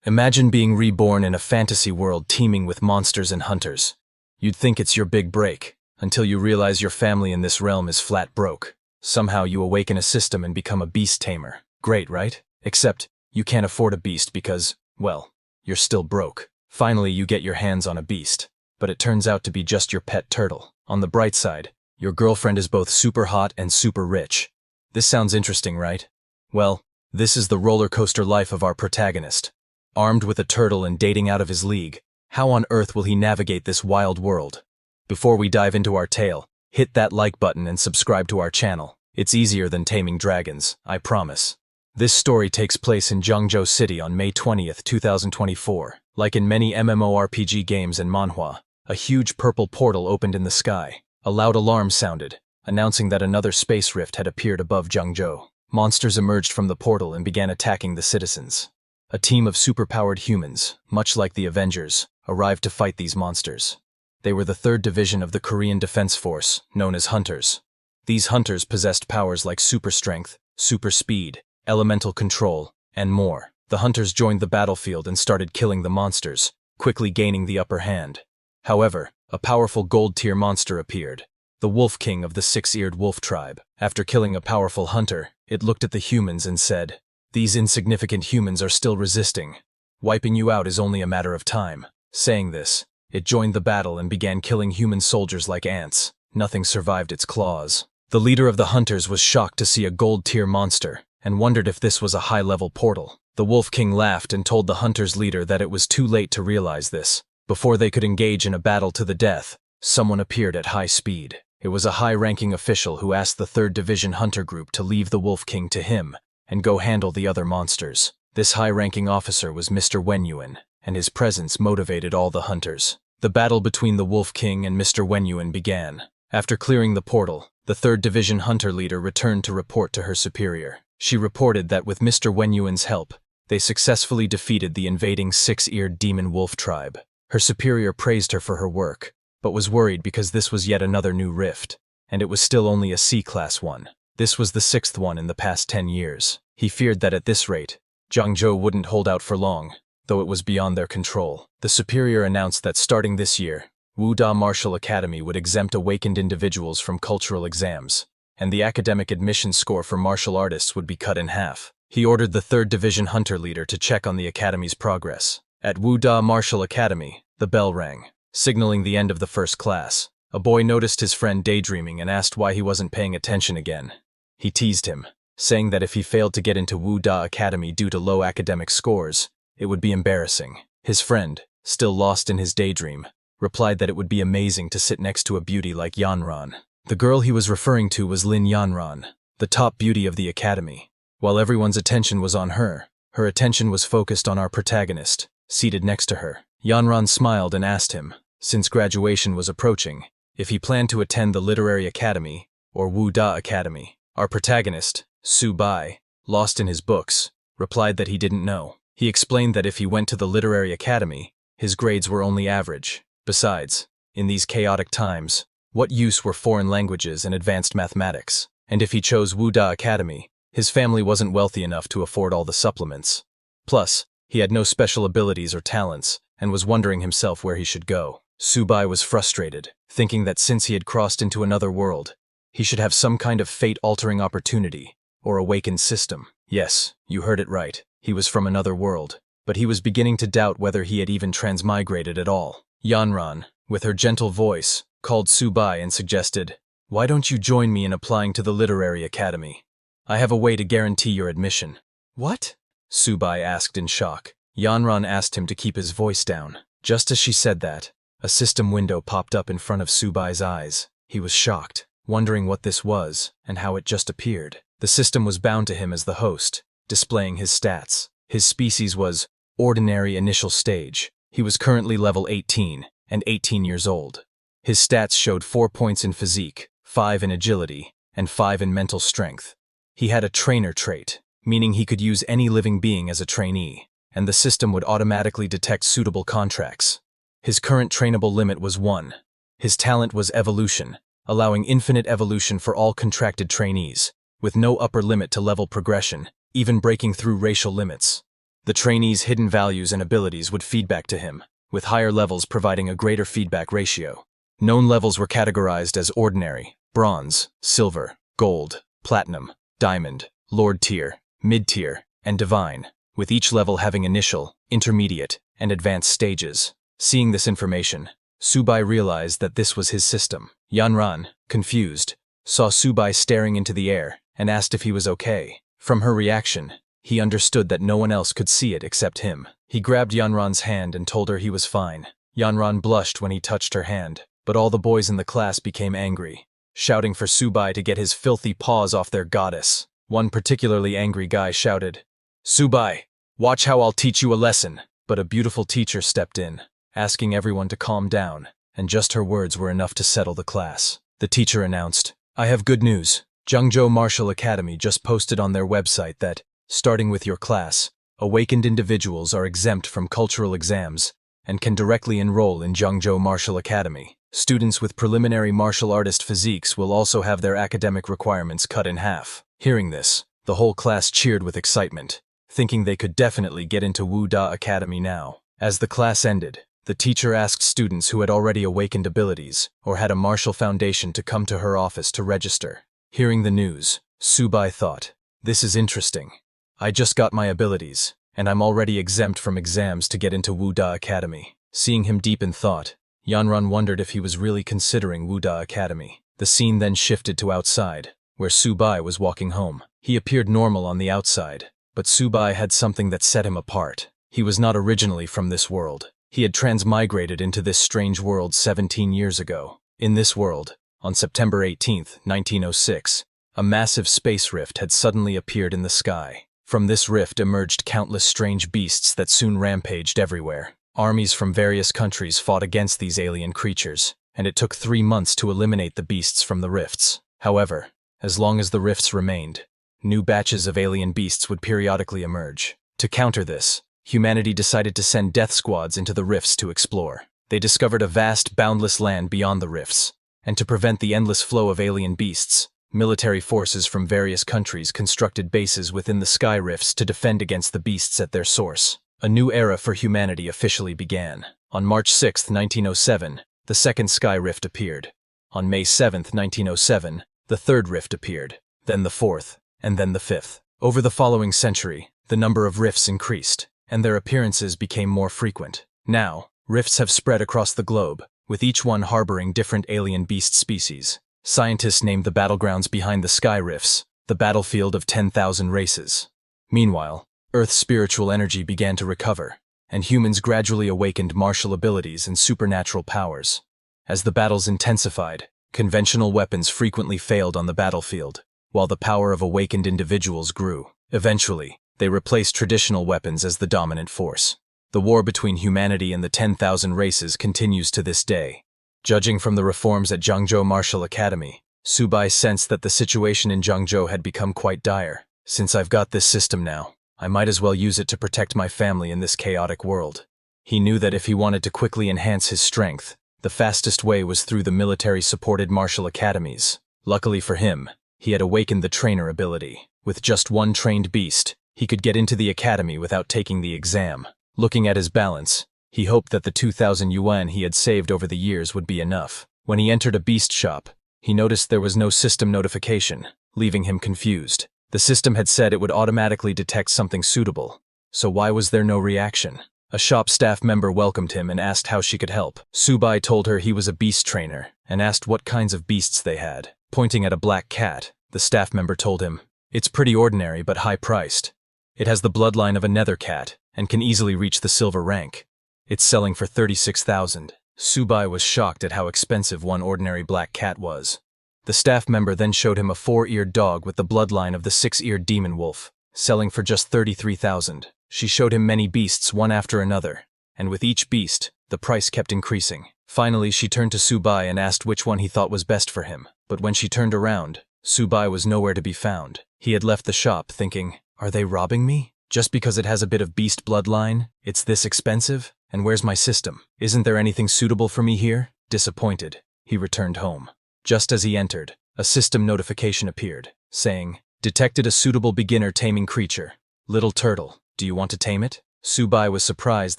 Imagine being reborn in a fantasy world teeming with monsters and hunters. You'd think it's your big break, until you realize your family in this realm is flat broke. Somehow you awaken a system and become a beast tamer. Great, right? Except, you can't afford a beast because, well, you're still broke. Finally, you get your hands on a beast, but it turns out to be just your pet turtle. On the bright side, your girlfriend is both super hot and super rich. This sounds interesting, right? Well, this is the roller coaster life of our protagonist. Armed with a turtle and dating out of his league, how on earth will he navigate this wild world? Before we dive into our tale, hit that like button and subscribe to our channel. It's easier than taming dragons, I promise. This story takes place in Zhengzhou City on May 20th, 2024. Like in many MMORPG games and Manhwa, a huge purple portal opened in the sky. A loud alarm sounded, announcing that another space rift had appeared above Zhengzhou. Monsters emerged from the portal and began attacking the citizens. A team of superpowered humans, much like the Avengers, arrived to fight these monsters. They were the 3rd Division of the Korean Defense Force, known as Hunters. These Hunters possessed powers like super strength, super speed, elemental control, and more. The Hunters joined the battlefield and started killing the monsters, quickly gaining the upper hand. However, a powerful gold-tier monster appeared, the Wolf King of the 6-eared wolf tribe. After killing a powerful hunter, it looked at the humans and said, "These insignificant humans are still resisting. Wiping you out is only a matter of time." Saying this, it joined the battle and began killing human soldiers like ants. Nothing survived its claws. The leader of the hunters was shocked to see a gold-tier monster and wondered if this was a high-level portal. The Wolf King laughed and told the hunter's leader that it was too late to realize this. Before they could engage in a battle to the death, someone appeared at high speed. It was a high-ranking official who asked the 3rd Division Hunter Group to leave the Wolf King to him and go handle the other monsters. This high-ranking officer was Mr. Wenyuan, and his presence motivated all the hunters. The battle between the Wolf King and Mr. Wenyuan began. After clearing the portal, the 3rd Division Hunter leader returned to report to her superior. She reported that with Mr. Wenyuan's help, they successfully defeated the invading 6-eared demon wolf tribe. Her superior praised her for her work, but was worried because this was yet another new rift, and it was still only a C-class one. This was the 6th one in the past 10 years. He feared that at this rate, Zhengzhou wouldn't hold out for long, though it was beyond their control. The superior announced that starting this year, Wuda Martial Academy would exempt awakened individuals from cultural exams, and the academic admission score for martial artists would be cut in half. He ordered the 3rd Division Hunter leader to check on the academy's progress. At Wuda Martial Academy, the bell rang, signaling the end of the first class. A boy noticed his friend daydreaming and asked why he wasn't paying attention again. He teased him, saying that if he failed to get into Wuda Academy due to low academic scores, it would be embarrassing. His friend, still lost in his daydream, replied that it would be amazing to sit next to a beauty like Yanran. The girl he was referring to was Lin Yanran, the top beauty of the academy. While everyone's attention was on her, her attention was focused on our protagonist, seated next to her. Yanran smiled and asked him, since graduation was approaching, if he planned to attend the Literary Academy, or Wuda Academy. Our protagonist, Su Bai, lost in his books, replied that he didn't know. He explained that if he went to the Literary Academy, his grades were only average. Besides, in these chaotic times, what use were foreign languages and advanced mathematics? And if he chose Wuda Academy, his family wasn't wealthy enough to afford all the supplements. Plus, he had no special abilities or talents, and was wondering himself where he should go. Su Bai was frustrated, thinking that since he had crossed into another world, he should have some kind of fate-altering opportunity, or awakened system. Yes, you heard it right, he was from another world, but he was beginning to doubt whether he had even transmigrated at all. Yanran, with her gentle voice, called Su Bai and suggested, "Why don't you join me in applying to the Literary Academy? I have a way to guarantee your admission." "What?" Su Bai asked in shock. Yanran asked him to keep his voice down. Just as she said that, a system window popped up in front of Su Bai's eyes. He was shocked, wondering what this was and how it just appeared. The system was bound to him as the host, displaying his stats. His species was Ordinary Initial Stage. He was currently level 18 and 18 years old. His stats showed 4 points in physique, 5 in agility, and 5 in mental strength. He had a trainer trait, meaning he could use any living being as a trainee, and the system would automatically detect suitable contracts. His current trainable limit was 1. His talent was evolution, allowing infinite evolution for all contracted trainees, with no upper limit to level progression, even breaking through racial limits. The trainee's hidden values and abilities would feed back to him, with higher levels providing a greater feedback ratio. Known levels were categorized as ordinary, bronze, silver, gold, platinum, diamond, lord tier, mid-tier, and divine, with each level having initial, intermediate, and advanced stages. Seeing this information, Subai realized that this was his system. Yanran, confused, saw Subai staring into the air and asked if he was okay. From her reaction, he understood that no one else could see it except him. He grabbed Yanran's hand and told her he was fine. Yanran blushed when he touched her hand, but all the boys in the class became angry, shouting for Subai to get his filthy paws off their goddess. One particularly angry guy shouted, "Subai, watch how I'll teach you a lesson." But a beautiful teacher stepped in, asking everyone to calm down, and just her words were enough to settle the class. The teacher announced, "I have good news. Zhengzhou Martial Academy just posted on their website that, starting with your class, awakened individuals are exempt from cultural exams and can directly enroll in Zhengzhou Martial Academy. Students with preliminary martial artist physiques will also have their academic requirements cut in half." Hearing this, the whole class cheered with excitement, thinking they could definitely get into Wu Da Academy now. As the class ended, the teacher asked students who had already awakened abilities or had a martial foundation to come to her office to register. Hearing the news, Subai thought, "This is interesting. I just got my abilities, and I'm already exempt from exams to get into Wu Da Academy." Seeing him deep in thought, Yanran wondered if he was really considering Wu Da Academy. The scene then shifted to outside, where Subai was walking home. He appeared normal on the outside, but Subai had something that set him apart. He was not originally from this world. He had transmigrated into this strange world 17 years ago. In this world, on September 18, 1906, a massive space rift had suddenly appeared in the sky. From this rift emerged countless strange beasts that soon rampaged everywhere. Armies from various countries fought against these alien creatures, and it took 3 months to eliminate the beasts from the rifts. However, as long as the rifts remained, new batches of alien beasts would periodically emerge. To counter this, humanity decided to send death squads into the rifts to explore. They discovered a vast, boundless land beyond the rifts, and to prevent the endless flow of alien beasts, military forces from various countries constructed bases within the sky rifts to defend against the beasts at their source. A new era for humanity officially began. On March 6, 1907, the second sky rift appeared. On May 7, 1907, the third rift appeared, then the fourth, and then the fifth. Over the following century, the number of rifts increased, and their appearances became more frequent. Now, rifts have spread across the globe, with each one harboring different alien beast species. Scientists named the battlegrounds behind the sky rifts the battlefield of 10,000 races. Meanwhile, Earth's spiritual energy began to recover, and humans gradually awakened martial abilities and supernatural powers. As the battles intensified, conventional weapons frequently failed on the battlefield, while the power of awakened individuals grew. Eventually, they replaced traditional weapons as the dominant force. The war between humanity and the 10,000 races continues to this day. Judging from the reforms at Zhengzhou Martial Academy, Subai sensed that the situation in Zhengzhou had become quite dire. "Since I've got this system now, I might as well use it to protect my family in this chaotic world." He knew that if he wanted to quickly enhance his strength, the fastest way was through the military-supported martial academies. Luckily for him, he had awakened the trainer ability. With just one trained beast, he could get into the academy without taking the exam. Looking at his balance, he hoped that the 2,000 yuan he had saved over the years would be enough. When he entered a beast shop, he noticed there was no system notification, leaving him confused. The system had said it would automatically detect something suitable, so why was there no reaction? A shop staff member welcomed him and asked how she could help. Subai told her he was a beast trainer and asked what kinds of beasts they had. Pointing at a black cat, the staff member told him, "It's pretty ordinary but high-priced. It has the bloodline of a nether cat and can easily reach the silver rank. It's selling for 36,000. Subai was shocked at how expensive one ordinary black cat was. The staff member then showed him a 4-eared dog with the bloodline of the 6-eared demon wolf, selling for just 33,000. She showed him many beasts one after another, and with each beast, the price kept increasing. Finally, she turned to Subai and asked which one he thought was best for him. But when she turned around, Subai was nowhere to be found. He had left the shop thinking, "Are they robbing me? Just because it has a bit of beast bloodline, it's this expensive? And where's my system? Isn't there anything suitable for me here?" Disappointed, he returned home. Just as he entered, a system notification appeared, saying, "Detected a suitable beginner taming creature. Little turtle, do Do you want to tame it? Subai was surprised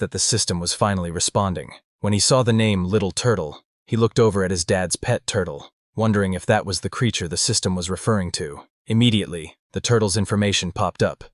that the system was finally responding. When he saw the name Little Turtle, he looked over at his dad's pet turtle, wondering if that was the creature the system was referring to. Immediately, the turtle's information popped up.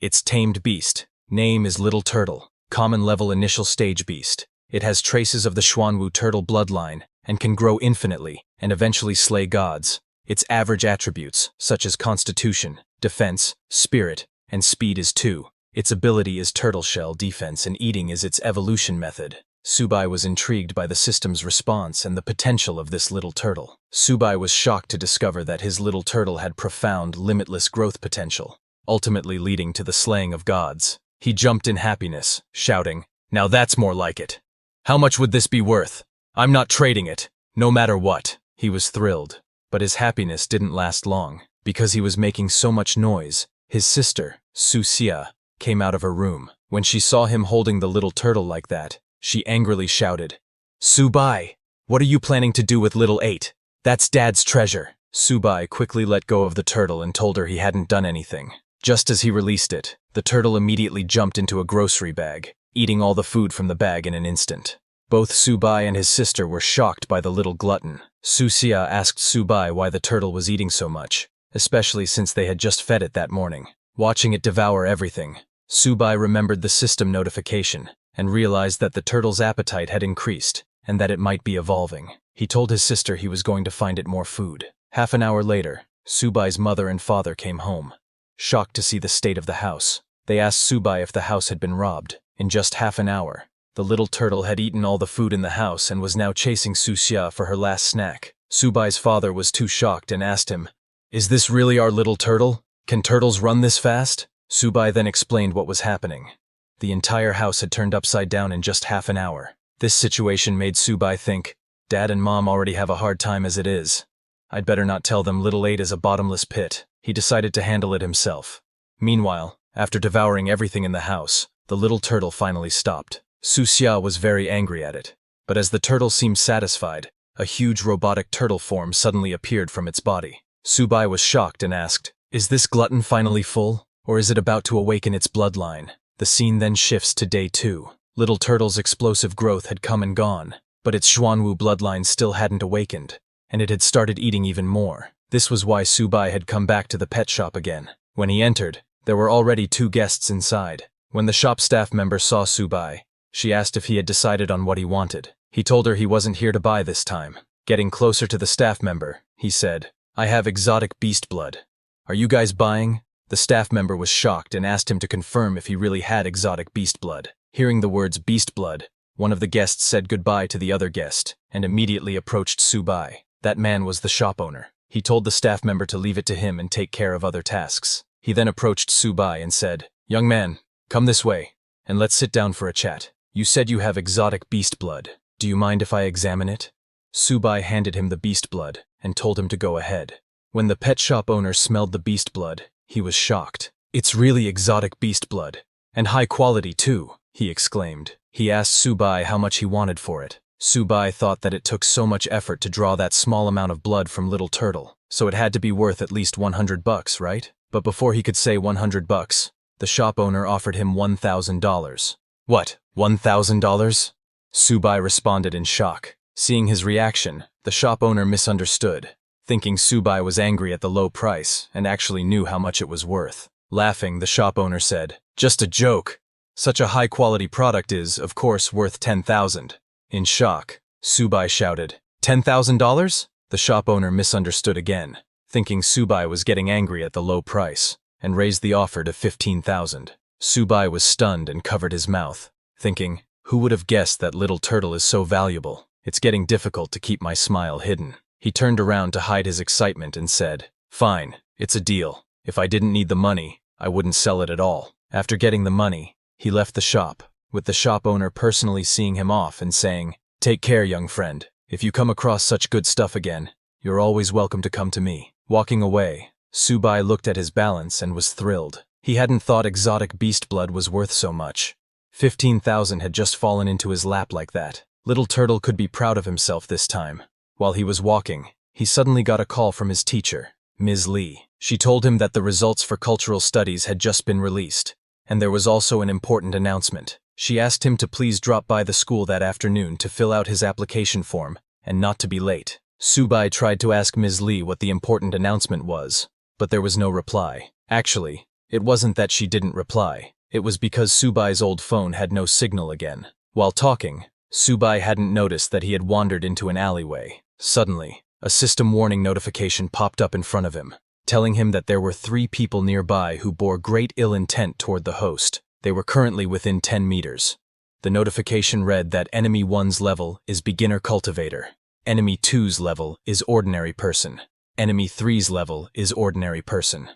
It's tamed beast. Name is Little Turtle. Common level initial stage beast. It has traces of the Xuanwu turtle bloodline and can grow infinitely and eventually slay gods. Its average attributes, such as constitution, defense, spirit, and speed is 2. Its ability is turtle shell defense and eating is its evolution method. Subai was intrigued by the system's response and the potential of this little turtle. Subai was shocked to discover that his little turtle had profound, limitless growth potential, ultimately leading to the slaying of gods. He jumped in happiness, shouting, "Now that's more like it. How much would this be worth? I'm not trading it, no matter what." He was thrilled, but his happiness didn't last long. Because he was making so much noise, his sister, Susia, came out of her room. When she saw him holding the little turtle like that, she angrily shouted, "Subai, what are you planning to do with little 8? That's Dad's treasure." Subai quickly let go of the turtle and told her he hadn't done anything. Just as he released it, the turtle immediately jumped into a grocery bag, eating all the food from the bag in an instant. Both Subai and his sister were shocked by the little glutton. Susia asked Subai why the turtle was eating so much, especially since they had just fed it that morning. Watching it devour everything, Subai remembered the system notification and realized that the turtle's appetite had increased and that it might be evolving. He told his sister he was going to find it more food. Half an hour later, Subai's mother and father came home, shocked to see the state of the house. They asked Subai if the house had been robbed. In just half an hour, the little turtle had eaten all the food in the house and was now chasing Susia for her last snack. Subai's father was too shocked and asked him, "Is this really our little turtle? Can turtles run this fast?" Subai then explained what was happening. The entire house had turned upside down in just half an hour. This situation made Subai think, Dad and Mom already have a hard time as it is. I'd better not tell them little 8 is a bottomless pit. He decided to handle it himself. Meanwhile, after devouring everything in the house, the little turtle finally stopped. Susia was very angry at it, but as the turtle seemed satisfied, a huge robotic turtle form suddenly appeared from its body. Subai was shocked and asked, "Is this glutton finally full, or is it about to awaken its bloodline?" The scene then shifts to day 2. Little Turtle's explosive growth had come and gone, but its Xuanwu bloodline still hadn't awakened, and it had started eating even more. This was why Subai had come back to the pet shop again. When he entered, there were already 2 guests inside. When the shop staff member saw Subai, she asked if he had decided on what he wanted. He told her he wasn't here to buy this time. Getting closer to the staff member, he said, "I have exotic beast blood. Are you guys buying?" The staff member was shocked and asked him to confirm if he really had exotic beast blood. Hearing the words beast blood, one of the guests said goodbye to the other guest and immediately approached Subai. That man was the shop owner. He told the staff member to leave it to him and take care of other tasks. He then approached Subai and said, "Young man, come this way, and let's sit down for a chat. You said you have exotic beast blood. Do you mind if I examine it?" Subai handed him the beast blood and told him to go ahead. When the pet shop owner smelled the beast blood, he was shocked. "It's really exotic beast blood, and high quality too," he exclaimed. He asked Subai how much he wanted for it. Subai thought that it took so much effort to draw that small amount of blood from Little Turtle, so it had to be worth at least $100, right? But before he could say $100, the shop owner offered him $1,000. "What, $1,000? Subai responded in shock. Seeing his reaction, the shop owner misunderstood, thinking Subai was angry at the low price and actually knew how much it was worth. Laughing, the shop owner said, "Just a joke. Such a high-quality product is, of course, worth $10,000. In shock, Subai shouted, $10,000? The shop owner misunderstood again, thinking Subai was getting angry at the low price, and raised the offer to $15,000. Subai was stunned and covered his mouth, thinking, who would have guessed that Little Turtle is so valuable? It's getting difficult to keep my smile hidden. He turned around to hide his excitement and said, "Fine, it's a deal. If I didn't need the money, I wouldn't sell it at all." After getting the money, he left the shop, with the shop owner personally seeing him off and saying, "Take care, young friend. If you come across such good stuff again, you're always welcome to come to me." Walking away, Subai looked at his balance and was thrilled. He hadn't thought exotic beast blood was worth so much. 15,000 had just fallen into his lap like that. Little Turtle could be proud of himself this time. While he was walking, he suddenly got a call from his teacher, Ms. Lee. She told him that the results for cultural studies had just been released, And there was also an important announcement. She asked him to please drop by the school that afternoon to fill out his application form, and not to be late. Subai tried to ask Ms. Lee what the important announcement was, but there was no reply. Actually, it wasn't that she didn't reply. It was because Subai's old phone had no signal again. While talking, Subai hadn't noticed that he had wandered into an alleyway. Suddenly, a system warning notification popped up in front of him, telling him that there were 3 people nearby who bore great ill intent toward the host. They were currently within 10 meters. The notification read that Enemy 1's level is Beginner Cultivator. Enemy 2's level is Ordinary Person. Enemy 3's level is Ordinary Person.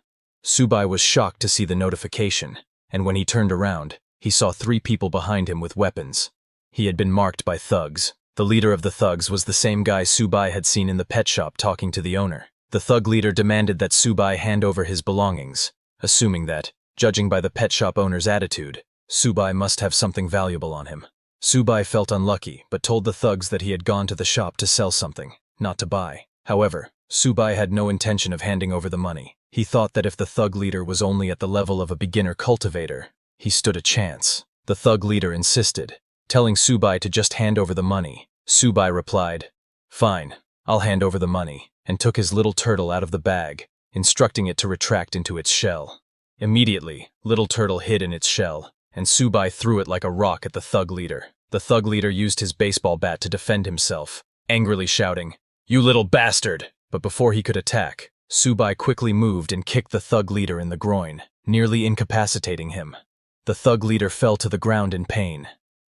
Subai was shocked to see the notification, and when he turned around, he saw 3 people behind him with weapons. He had been marked by thugs. The leader of the thugs was the same guy Subai had seen in the pet shop talking to the owner. The thug leader demanded that Subai hand over his belongings, assuming that, judging by the pet shop owner's attitude, Subai must have something valuable on him. Subai felt unlucky, but told the thugs that he had gone to the shop to sell something, not to buy. However, Subai had no intention of handing over the money. He thought that if the thug leader was only at the level of a beginner cultivator, he stood a chance. The thug leader insisted, telling Subai to just hand over the money. Subai replied, "Fine, I'll hand over the money," and took his little turtle out of the bag, instructing it to retract into its shell. Immediately, little turtle hid in its shell, and Subai threw it like a rock at the thug leader. The thug leader used his baseball bat to defend himself, angrily shouting, "You little bastard!" But before he could attack, Subai quickly moved and kicked the thug leader in the groin, nearly incapacitating him. The thug leader fell to the ground in pain.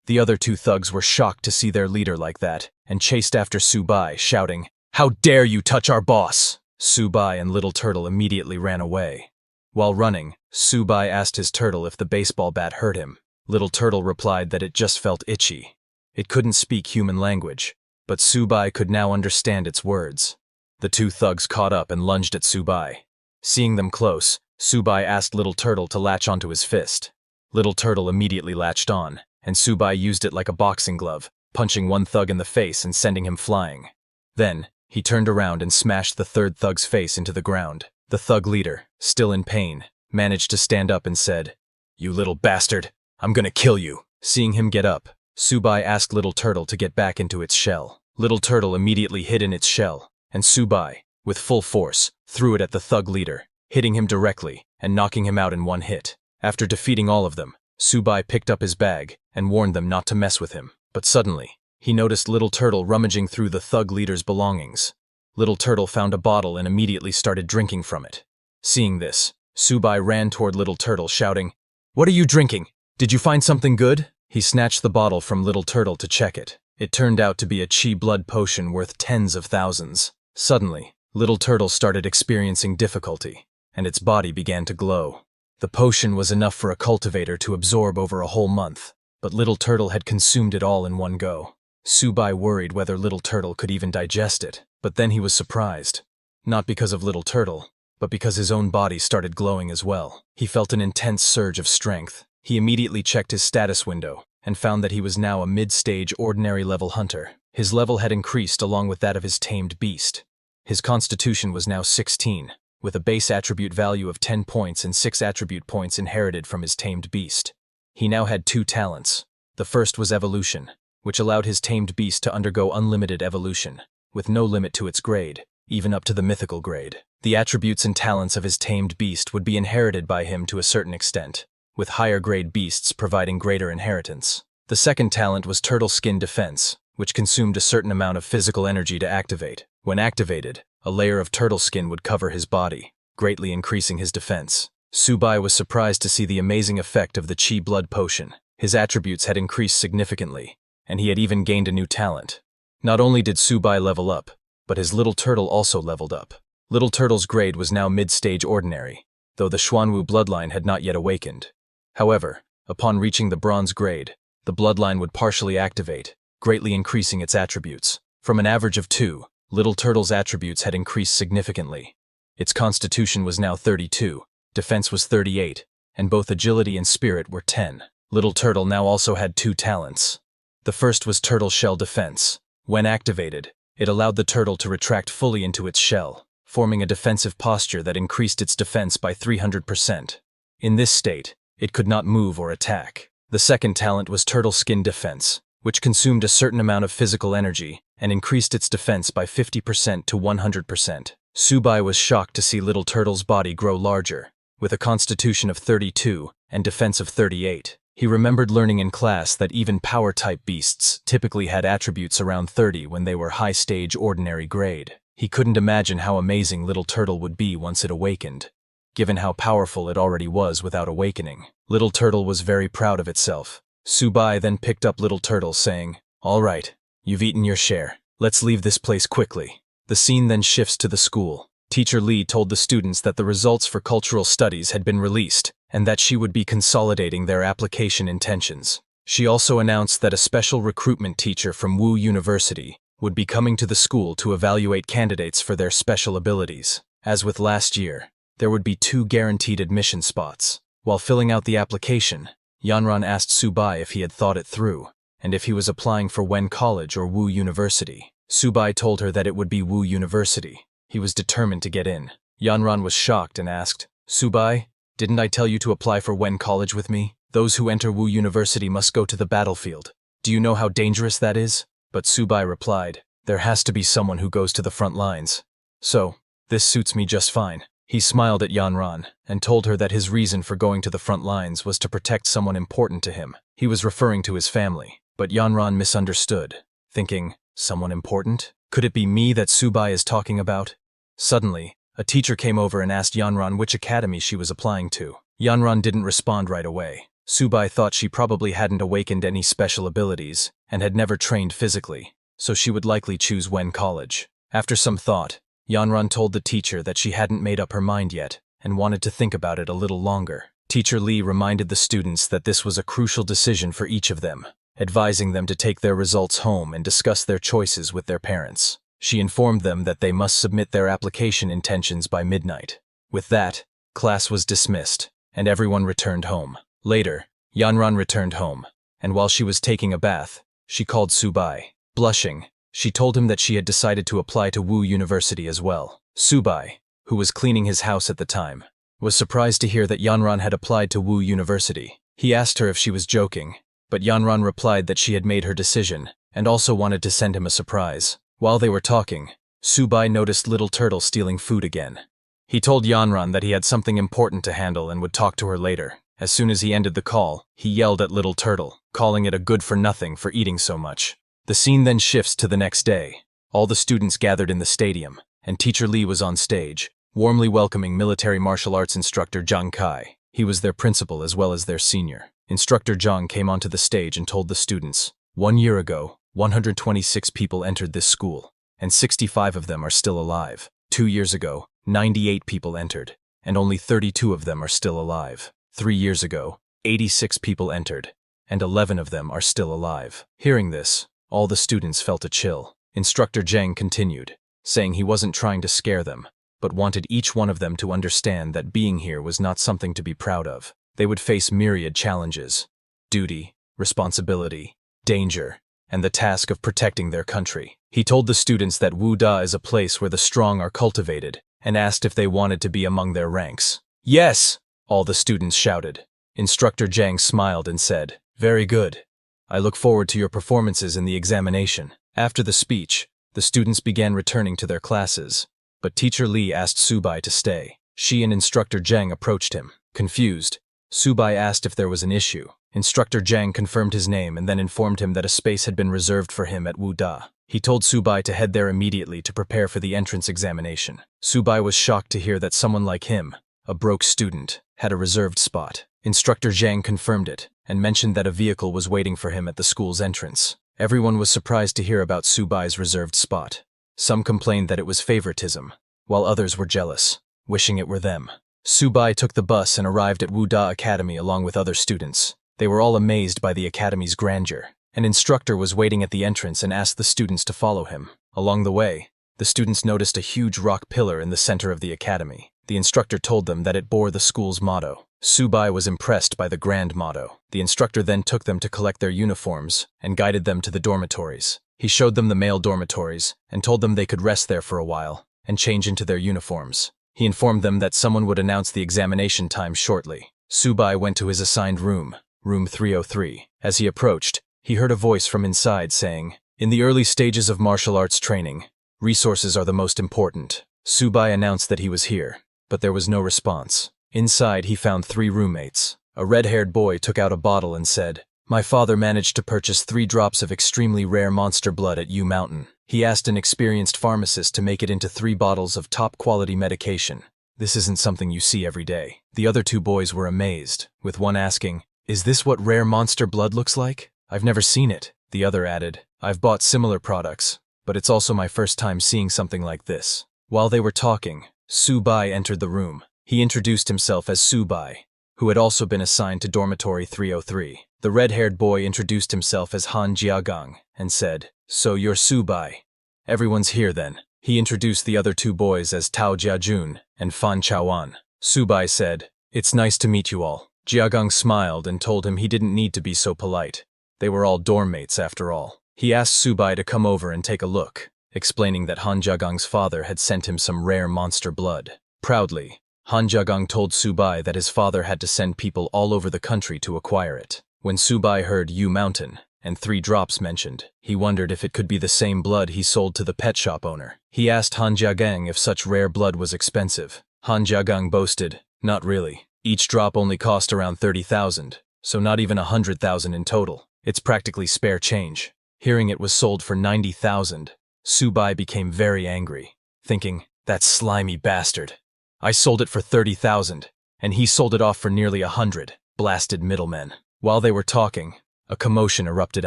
The other 2 thugs were shocked to see their leader like that, and chased after Subai, shouting, "How dare you touch our boss!" Subai and Little Turtle immediately ran away. While running, Subai asked his turtle if the baseball bat hurt him. Little Turtle replied that it just felt itchy. It couldn't speak human language, but Subai could now understand its words. The 2 thugs caught up and lunged at Subai. Seeing them close, Subai asked Little Turtle to latch onto his fist. Little Turtle immediately latched on, and Subai used it like a boxing glove, punching one thug in the face and sending him flying. Then, he turned around and smashed the 3rd thug's face into the ground. The thug leader, still in pain, managed to stand up and said, "You little bastard, I'm gonna kill you." Seeing him get up, Subai asked Little Turtle to get back into its shell. Little Turtle immediately hid in its shell, and Subai, with full force, threw it at the thug leader, hitting him directly and knocking him out in one hit. After defeating all of them, Subai picked up his bag and warned them not to mess with him. But suddenly, he noticed Little Turtle rummaging through the thug leader's belongings. Little Turtle found a bottle and immediately started drinking from it. Seeing this, Subai ran toward Little Turtle shouting, "What are you drinking? Did you find something good?" He snatched the bottle from Little Turtle to check it. It turned out to be a chi blood potion worth tens of thousands. Suddenly, Little Turtle started experiencing difficulty, and its body began to glow. The potion was enough for a cultivator to absorb over a whole month, but Little Turtle had consumed it all in one go. Subai worried whether Little Turtle could even digest it, but then he was surprised. Not because of Little Turtle, but because his own body started glowing as well. He felt an intense surge of strength. He immediately checked his status window and found that he was now a mid-stage ordinary level hunter. His level had increased along with that of his tamed beast. His constitution was now 16, with a base attribute value of 10 points and 6 attribute points inherited from his tamed beast. He now had 2 talents. The first was evolution, which allowed his tamed beast to undergo unlimited evolution, with no limit to its grade, even up to the mythical grade. The attributes and talents of his tamed beast would be inherited by him to a certain extent, with higher grade beasts providing greater inheritance. The second talent was Turtle Skin Defense, which consumed a certain amount of physical energy to activate. When activated, a layer of turtle skin would cover his body, greatly increasing his defense. Subai was surprised to see the amazing effect of the Chi Blood Potion. His attributes had increased significantly, and he had even gained a new talent. Not only did Subai level up, but his little turtle also leveled up. Little Turtle's grade was now mid-stage ordinary, though the Xuanwu bloodline had not yet awakened. However, upon reaching the bronze grade, the bloodline would partially activate, greatly increasing its attributes. From an average of 2, Little Turtle's attributes had increased significantly. Its constitution was now 32, defense was 38, and both agility and spirit were 10. Little Turtle now also had 2 talents. The first was Turtle Shell Defense. When activated, it allowed the turtle to retract fully into its shell, forming a defensive posture that increased its defense by 300%. In this state, It could not move or attack. The second talent was Turtle Skin Defense, which consumed a certain amount of physical energy and increased its defense by 50% to 100%. Subai was shocked to see Little Turtle's body grow larger, with a constitution of 32 and defense of 38. He remembered learning in class that even power-type beasts typically had attributes around 30 when they were high-stage ordinary grade. He couldn't imagine how amazing Little Turtle would be once it awakened, given how powerful it already was without awakening. Little Turtle was very proud of itself. Subai then picked up Little Turtle, saying, "All right, you've eaten your share. Let's leave this place quickly." The scene then shifts to the school. Teacher Lee told the students that the results for cultural studies had been released and that she would be consolidating their application intentions. She also announced that a special recruitment teacher from Wu University would be coming to the school to evaluate candidates for their special abilities. As with last year, there would be 2 guaranteed admission spots. While filling out the application, Yanran asked Subai if he had thought it through, and if he was applying for Wen College or Wu University. Subai told her that it would be Wu University. He was determined to get in. Yanran was shocked and asked, "Subai, didn't I tell you to apply for Wen College with me? Those who enter Wu University must go to the battlefield. Do you know how dangerous that is?" But Subai replied, "There has to be someone who goes to the front lines. So, this suits me just fine." He smiled at Yanran and told her that his reason for going to the front lines was to protect someone important to him. He was referring to his family, but Yanran misunderstood, thinking, "Someone important? Could it be me that Subai is talking about?" Suddenly, a teacher came over and asked Yanran which academy she was applying to. Yanran didn't respond right away. Subai thought she probably hadn't awakened any special abilities and had never trained physically, so she would likely choose Wen College. After some thought, Yanran told the teacher that she hadn't made up her mind yet and wanted to think about it a little longer. Teacher Lee reminded the students that this was a crucial decision for each of them, advising them to take their results home and discuss their choices with their parents. She informed them that they must submit their application intentions by midnight. With that, class was dismissed, and everyone returned home. Later, Yanran returned home, and while she was taking a bath, she called Subai. Blushing, she told him that she had decided to apply to Wu University as well. Subai, who was cleaning his house at the time, was surprised to hear that Yanran had applied to Wu University. He asked her if she was joking, but Yanran replied that she had made her decision and also wanted to send him a surprise. While they were talking, Subai noticed Little Turtle stealing food again. He told Yanran that he had something important to handle and would talk to her later. As soon as he ended the call, he yelled at Little Turtle, calling it a good-for-nothing for eating so much. The scene then shifts to the next day. All the students gathered in the stadium, and Teacher Lee was on stage, warmly welcoming military martial arts instructor Zhang Kai. He was their principal as well as their senior. Instructor Zhang came onto the stage and told the students, "1 year ago, 126 people entered this school, and 65 of them are still alive. 2 years ago, 98 people entered, and only 32 of them are still alive. 3 years ago, 86 people entered, and 11 of them are still alive." Hearing this, all the students felt a chill. Instructor Zhang continued, saying he wasn't trying to scare them, but wanted each one of them to understand that being here was not something to be proud of. They would face myriad challenges: duty, responsibility, danger, and the task of protecting their country. He told the students that Wu Da is a place where the strong are cultivated, and asked if they wanted to be among their ranks. "Yes!" all the students shouted. Instructor Zhang smiled and said, "Very good. I look forward to your performances in the examination." After the speech, the students began returning to their classes, but Teacher Lee asked Subai to stay. She and Instructor Zhang approached him. Confused, Subai asked if there was an issue. Instructor Zhang confirmed his name and then informed him that a space had been reserved for him at Wu Da. He told Subai to head there immediately to prepare for the entrance examination. Subai was shocked to hear that someone like him, a broke student, had a reserved spot. Instructor Zhang confirmed it and mentioned that a vehicle was waiting for him at the school's entrance. Everyone was surprised to hear about Subai's reserved spot. Some complained that it was favoritism, while others were jealous, wishing it were them. Subai took the bus and arrived at Wu Da Academy along with other students. They were all amazed by the academy's grandeur. An instructor was waiting at the entrance and asked the students to follow him. Along the way, the students noticed a huge rock pillar in the center of the academy. The instructor told them that it bore the school's motto. Subai was impressed by the grand motto. The instructor then took them to collect their uniforms and guided them to the dormitories. He showed them the male dormitories and told them they could rest there for a while and change into their uniforms. He informed them that someone would announce the examination time shortly. Subai went to his assigned room, room 303. As he approached, he heard a voice from inside saying, "In the early stages of martial arts training, resources are the most important." Subai announced that he was here, but there was no response. Inside, he found 3 roommates. A red-haired boy took out a bottle and said, "My father managed to purchase 3 drops of extremely rare monster blood at U Mountain. He asked an experienced pharmacist to make it into 3 bottles of top-quality medication. This isn't something you see every day." The other 2 boys were amazed, with one asking, "Is this what rare monster blood looks like? I've never seen it." The other added, "I've bought similar products, but it's also my first time seeing something like this." While they were talking, Subai entered the room. He introduced himself as Subai, who had also been assigned to dormitory 303. The red-haired boy introduced himself as Han Jiagang and said, "So you're Subai. Everyone's here then." He introduced the other 2 boys as Tao Jiajun and Fan Chaoan. Subai said, "It's nice to meet you all." Jiagang smiled and told him he didn't need to be so polite. They were all dorm mates after all. He asked Subai to come over and take a look, explaining that Han Jiagang's father had sent him some rare monster blood. Proudly, Han Jiagang told Subai that his father had to send people all over the country to acquire it. When Subai heard U Mountain and 3 drops mentioned, he wondered if it could be the same blood he sold to the pet shop owner. He asked Han Jiagang if such rare blood was expensive. Han Jiagang boasted, "Not really. Each drop only cost around 30,000, so not even 100,000 in total. It's practically spare change." Hearing it was sold for 90,000, Subai became very angry, thinking, "That slimy bastard. I sold it for 30,000, and he sold it off for nearly 100. Blasted middlemen." While they were talking, a commotion erupted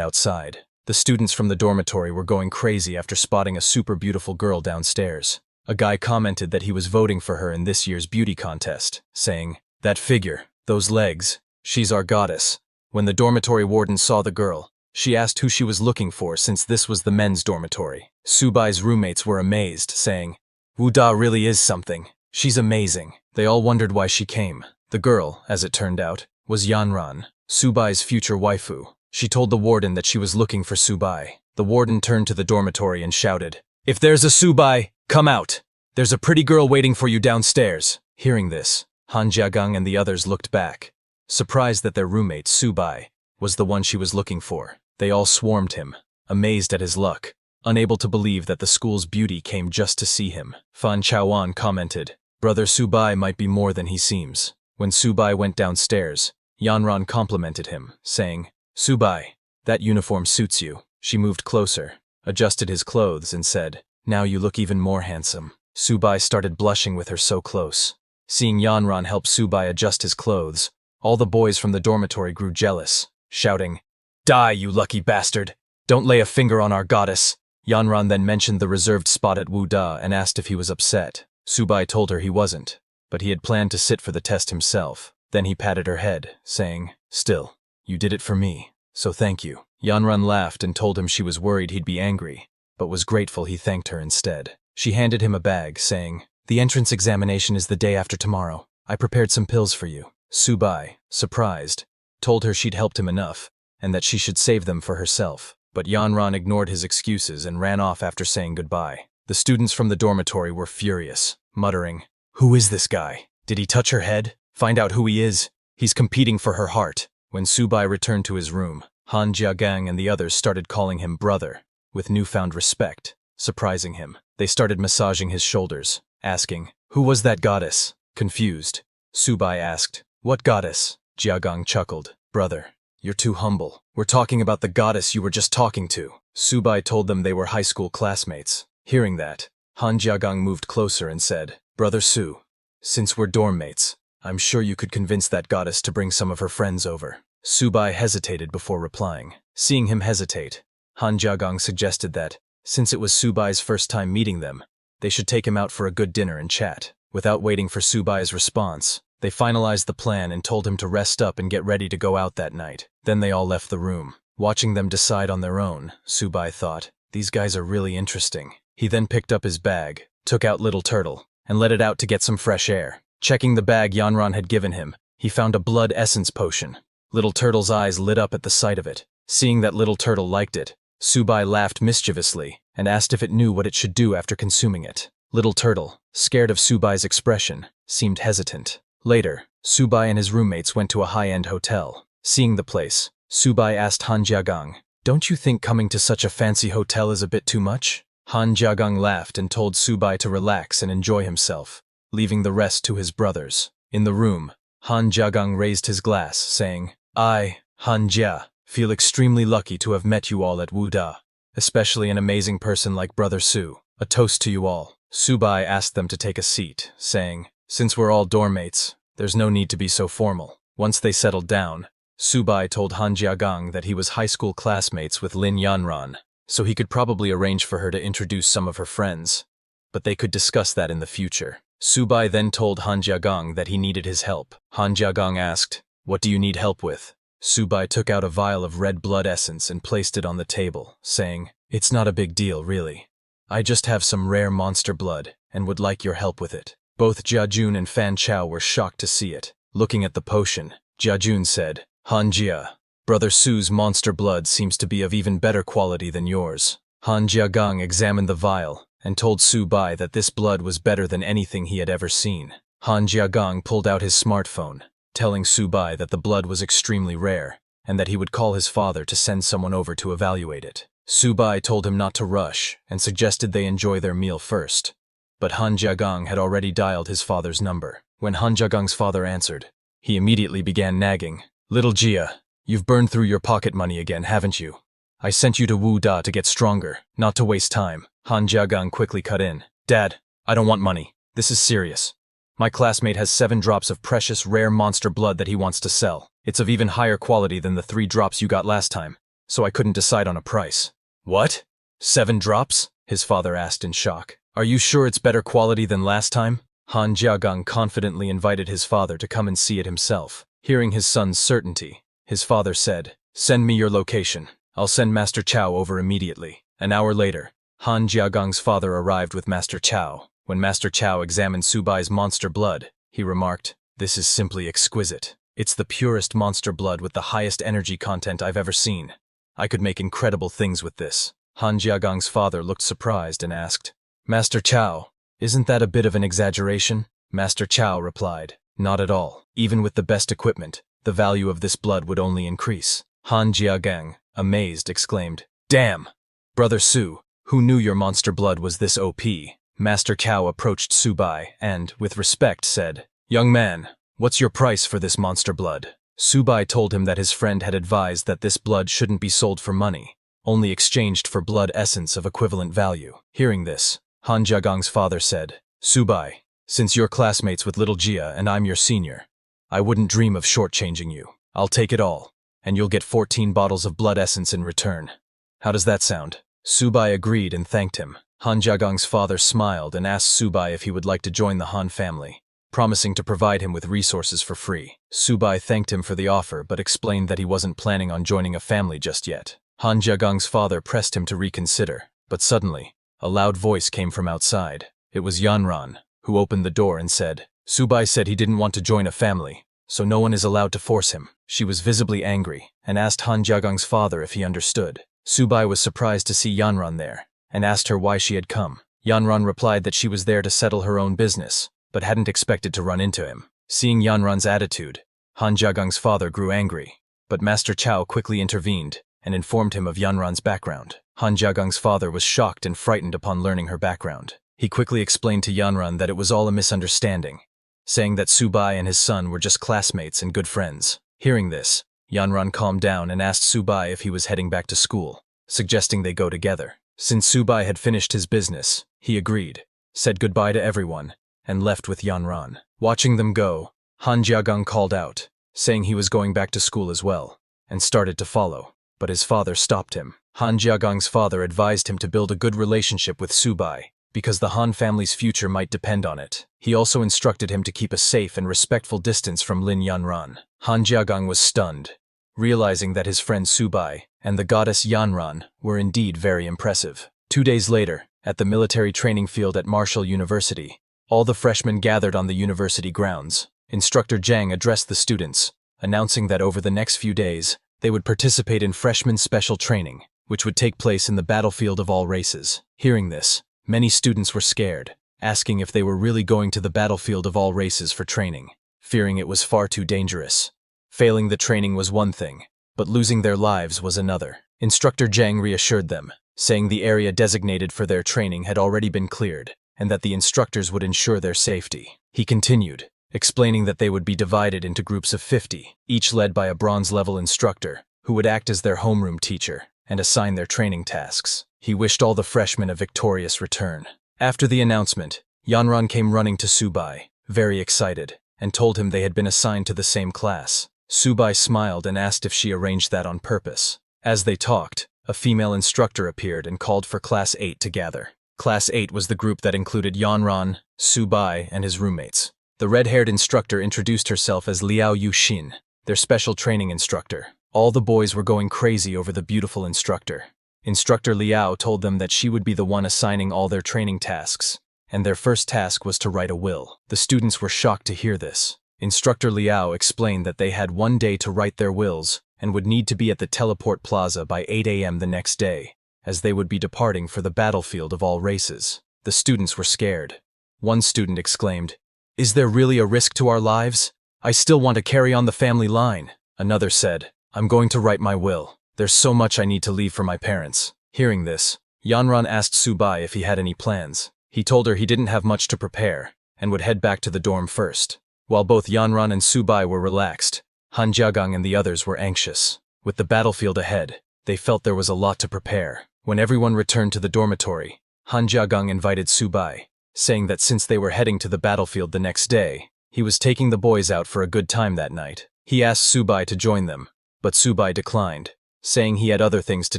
outside. The students from the dormitory were going crazy after spotting a super beautiful girl downstairs. A guy commented that he was voting for her in this year's beauty contest, saying, "That figure, those legs, she's our goddess." When the dormitory warden saw the girl, she asked who she was looking for since this was the men's dormitory. Subai's roommates were amazed, saying, "Wu Da really is something. She's amazing." They all wondered why she came. The girl, as it turned out, was Yanran, Subai's future waifu. She told the warden that she was looking for Subai. The warden turned to the dormitory and shouted, "If there's a Subai, come out! There's a pretty girl waiting for you downstairs." Hearing this, Han Jiagang and the others looked back, surprised that their roommate, Subai, was the one she was looking for. They all swarmed him, amazed at his luck, unable to believe that the school's beauty came just to see him. Fan Chaoan commented, "Brother Subai might be more than he seems." When Subai went downstairs, Yanran complimented him, saying, "Subai, that uniform suits you." She moved closer, adjusted his clothes, and said, "Now you look even more handsome." Subai started blushing with her so close. Seeing Yanran help Subai adjust his clothes, all the boys from the dormitory grew jealous, shouting, "Die, you lucky bastard! Don't lay a finger on our goddess!" Yanran then mentioned the reserved spot at Wu Da and asked if he was upset. Subai told her he wasn't, but he had planned to sit for the test himself. Then he patted her head, saying, "Still, you did it for me, so thank you." Yanran laughed and told him she was worried he'd be angry, but was grateful he thanked her instead. She handed him a bag, saying, "The entrance examination is the day after tomorrow. I prepared some pills for you." Subai, surprised, told her she'd helped him enough, and that she should save them for herself. But Yanran ignored his excuses and ran off after saying goodbye. The students from the dormitory were furious, muttering, "Who is this guy? Did he touch her head? Find out who he is. He's competing for her heart." When Subai returned to his room, Han Jiagang and the others started calling him brother, with newfound respect, surprising him. They started massaging his shoulders, asking, "Who was that goddess?" Confused, Subai asked, "What goddess?" Jiagang chuckled, "Brother, you're too humble. We're talking about the goddess you were just talking to." Subai told them they were high school classmates. Hearing that, Han Jiagang moved closer and said, "Brother Su, since we're dorm mates, I'm sure you could convince that goddess to bring some of her friends over." Subai hesitated before replying. Seeing him hesitate, Han Jiagang suggested that, since it was Subai's first time meeting them, they should take him out for a good dinner and chat. Without waiting for Subai's response, they finalized the plan and told him to rest up and get ready to go out that night. Then they all left the room. Watching them decide on their own, Subai thought, "These guys are really interesting." He then picked up his bag, took out Little Turtle, and let it out to get some fresh air. Checking the bag Yanran had given him, he found a blood essence potion. Little Turtle's eyes lit up at the sight of it. Seeing that Little Turtle liked it, Subai laughed mischievously and asked if it knew what it should do after consuming it. Little Turtle, scared of Subai's expression, seemed hesitant. Later, Subai and his roommates went to a high-end hotel. Seeing the place, Subai asked Han Jiagang, "Don't you think coming to such a fancy hotel is a bit too much?" Han Jiagang laughed and told Subai to relax and enjoy himself, leaving the rest to his brothers. In the room, Han Jiagang raised his glass, saying, "I, Han Jia, feel extremely lucky to have met you all at Wuda, especially an amazing person like Brother Su. A toast to you all." Subai asked them to take a seat, saying, "Since we're all dorm mates, there's no need to be so formal." Once they settled down, Subai told Han Jiagang that he was high school classmates with Lin Yanran, so he could probably arrange for her to introduce some of her friends, but they could discuss that in the future. Subai then told Han Jiagang that he needed his help. Han Jiagang asked, "What do you need help with?" Subai took out a vial of red blood essence and placed it on the table, saying, "It's not a big deal, really. I just have some rare monster blood and would like your help with it." Both Jiajun and Fan Chao were shocked to see it. Looking at the potion, Jiajun said, "Han Jia, Brother Su's monster blood seems to be of even better quality than yours." Han Jiagang examined the vial and told Subai that this blood was better than anything he had ever seen. Han Jiagang pulled out his smartphone, telling Subai that the blood was extremely rare and that he would call his father to send someone over to evaluate it. Subai told him not to rush and suggested they enjoy their meal first, but Han Jiagang had already dialed his father's number. When Han Jiagang's father answered, he immediately began nagging, "Little Jia, you've burned through your pocket money again, haven't you? I sent you to Wu Da to get stronger, not to waste time." Han Jiagang quickly cut in, "Dad, I don't want money. This is serious. My classmate has 7 drops of precious rare monster blood that he wants to sell. It's of even higher quality than the 3 drops you got last time, so I couldn't decide on a price." "What? 7 drops?" his father asked in shock. "Are you sure it's better quality than last time?" Han Jiagang confidently invited his father to come and see it himself. Hearing his son's certainty, his father said, "Send me your location. I'll send Master Chao over immediately." An hour later, Han Jiagang's father arrived with Master Chao. When Master Chao examined Subai's monster blood, he remarked, "This is simply exquisite. It's the purest monster blood with the highest energy content I've ever seen. I could make incredible things with this." Han Jiagang's father looked surprised and asked, "Master Chao, isn't that a bit of an exaggeration?" Master Chao replied, "Not at all. Even with the best equipment, the value of this blood would only increase." Han Jiagang, amazed, exclaimed, "Damn! Brother Su, who knew your monster blood was this OP?" Master Chao approached Subai and, with respect, said, "Young man, what's your price for this monster blood?" Subai told him that his friend had advised that this blood shouldn't be sold for money, only exchanged for blood essence of equivalent value. Hearing this, Han Jiagang's father said, "Subai, since you're classmates with little Jia and I'm your senior, I wouldn't dream of shortchanging you. I'll take it all, and you'll get 14 bottles of blood essence in return. How does that sound?" Subai agreed and thanked him. Han Jiagang's father smiled and asked Subai if he would like to join the Han family, promising to provide him with resources for free. Subai thanked him for the offer but explained that he wasn't planning on joining a family just yet. Han Jiagang's father pressed him to reconsider, but suddenly, a loud voice came from outside. It was Yanran, who opened the door and said, "Subai said he didn't want to join a family, so no one is allowed to force him." She was visibly angry and asked Han Jiagang's father if he understood. Subai was surprised to see Yanran there and asked her why she had come. Yanran replied that she was there to settle her own business, but hadn't expected to run into him. Seeing Yanran's attitude, Han Jiagang's father grew angry, but Master Chao quickly intervened and informed him of Yanran's background. Han Jiagang's father was shocked and frightened upon learning her background. He quickly explained to Yanran that it was all a misunderstanding, saying that Subai and his son were just classmates and good friends. Hearing this, Yanran calmed down and asked Subai if he was heading back to school, suggesting they go together. Since Subai had finished his business, he agreed, said goodbye to everyone, and left with Yanran. Watching them go, Han Jiagang called out, saying he was going back to school as well, and started to follow, but his father stopped him. Han Jiagang's father advised him to build a good relationship with Subai, because the Han family's future might depend on it. He also instructed him to keep a safe and respectful distance from Lin Yanran. Han Jiagang was stunned, realizing that his friend Subai and the goddess Yanran were indeed very impressive. 2 days later, at the military training field at Marshall University, all the freshmen gathered on the university grounds. Instructor Zhang addressed the students, announcing that over the next few days, they would participate in freshman special training, which would take place in the battlefield of all races. Hearing this, many students were scared, asking if they were really going to the battlefield of all races for training. fearing it was far too dangerous. Failing the training was one thing, but losing their lives was another. Instructor Zhang reassured them, saying the area designated for their training had already been cleared, and that the instructors would ensure their safety. He continued, explaining that they would be divided into groups of 50, each led by a bronze-level instructor, who would act as their homeroom teacher and assign their training tasks. He wished all the freshmen a victorious return. After the announcement, Yanran came running to Subai, very excited, and told him they had been assigned to the same class. Subai smiled and asked if she arranged that on purpose. As they talked, a female instructor appeared and called for Class 8 to gather. Class 8 was the group that included Yanran, Subai, and his roommates. The red-haired instructor introduced herself as Liao Yuxin, their special training instructor. All the boys were going crazy over the beautiful instructor. Instructor Liao told them that she would be the one assigning all their training tasks, and their first task was to write a will. The students were shocked to hear this. Instructor Liao explained that they had one day to write their wills and would need to be at the teleport plaza by 8 a.m. the next day, as they would be departing for the battlefield of all races. The students were scared. One student exclaimed, "Is there really a risk to our lives? I still want to carry on the family line." Another said, "I'm going to write my will. There's so much I need to leave for my parents." Hearing this, Yanran asked Subai if he had any plans. He told her he didn't have much to prepare and would head back to the dorm first. While both Yanran and Subai were relaxed, Han Jiagang and the others were anxious. With the battlefield ahead, they felt there was a lot to prepare. When everyone returned to the dormitory, Han Jiagang invited Subai, saying that since they were heading to the battlefield the next day, he was taking the boys out for a good time that night. He asked Subai to join them, but Subai declined, saying he had other things to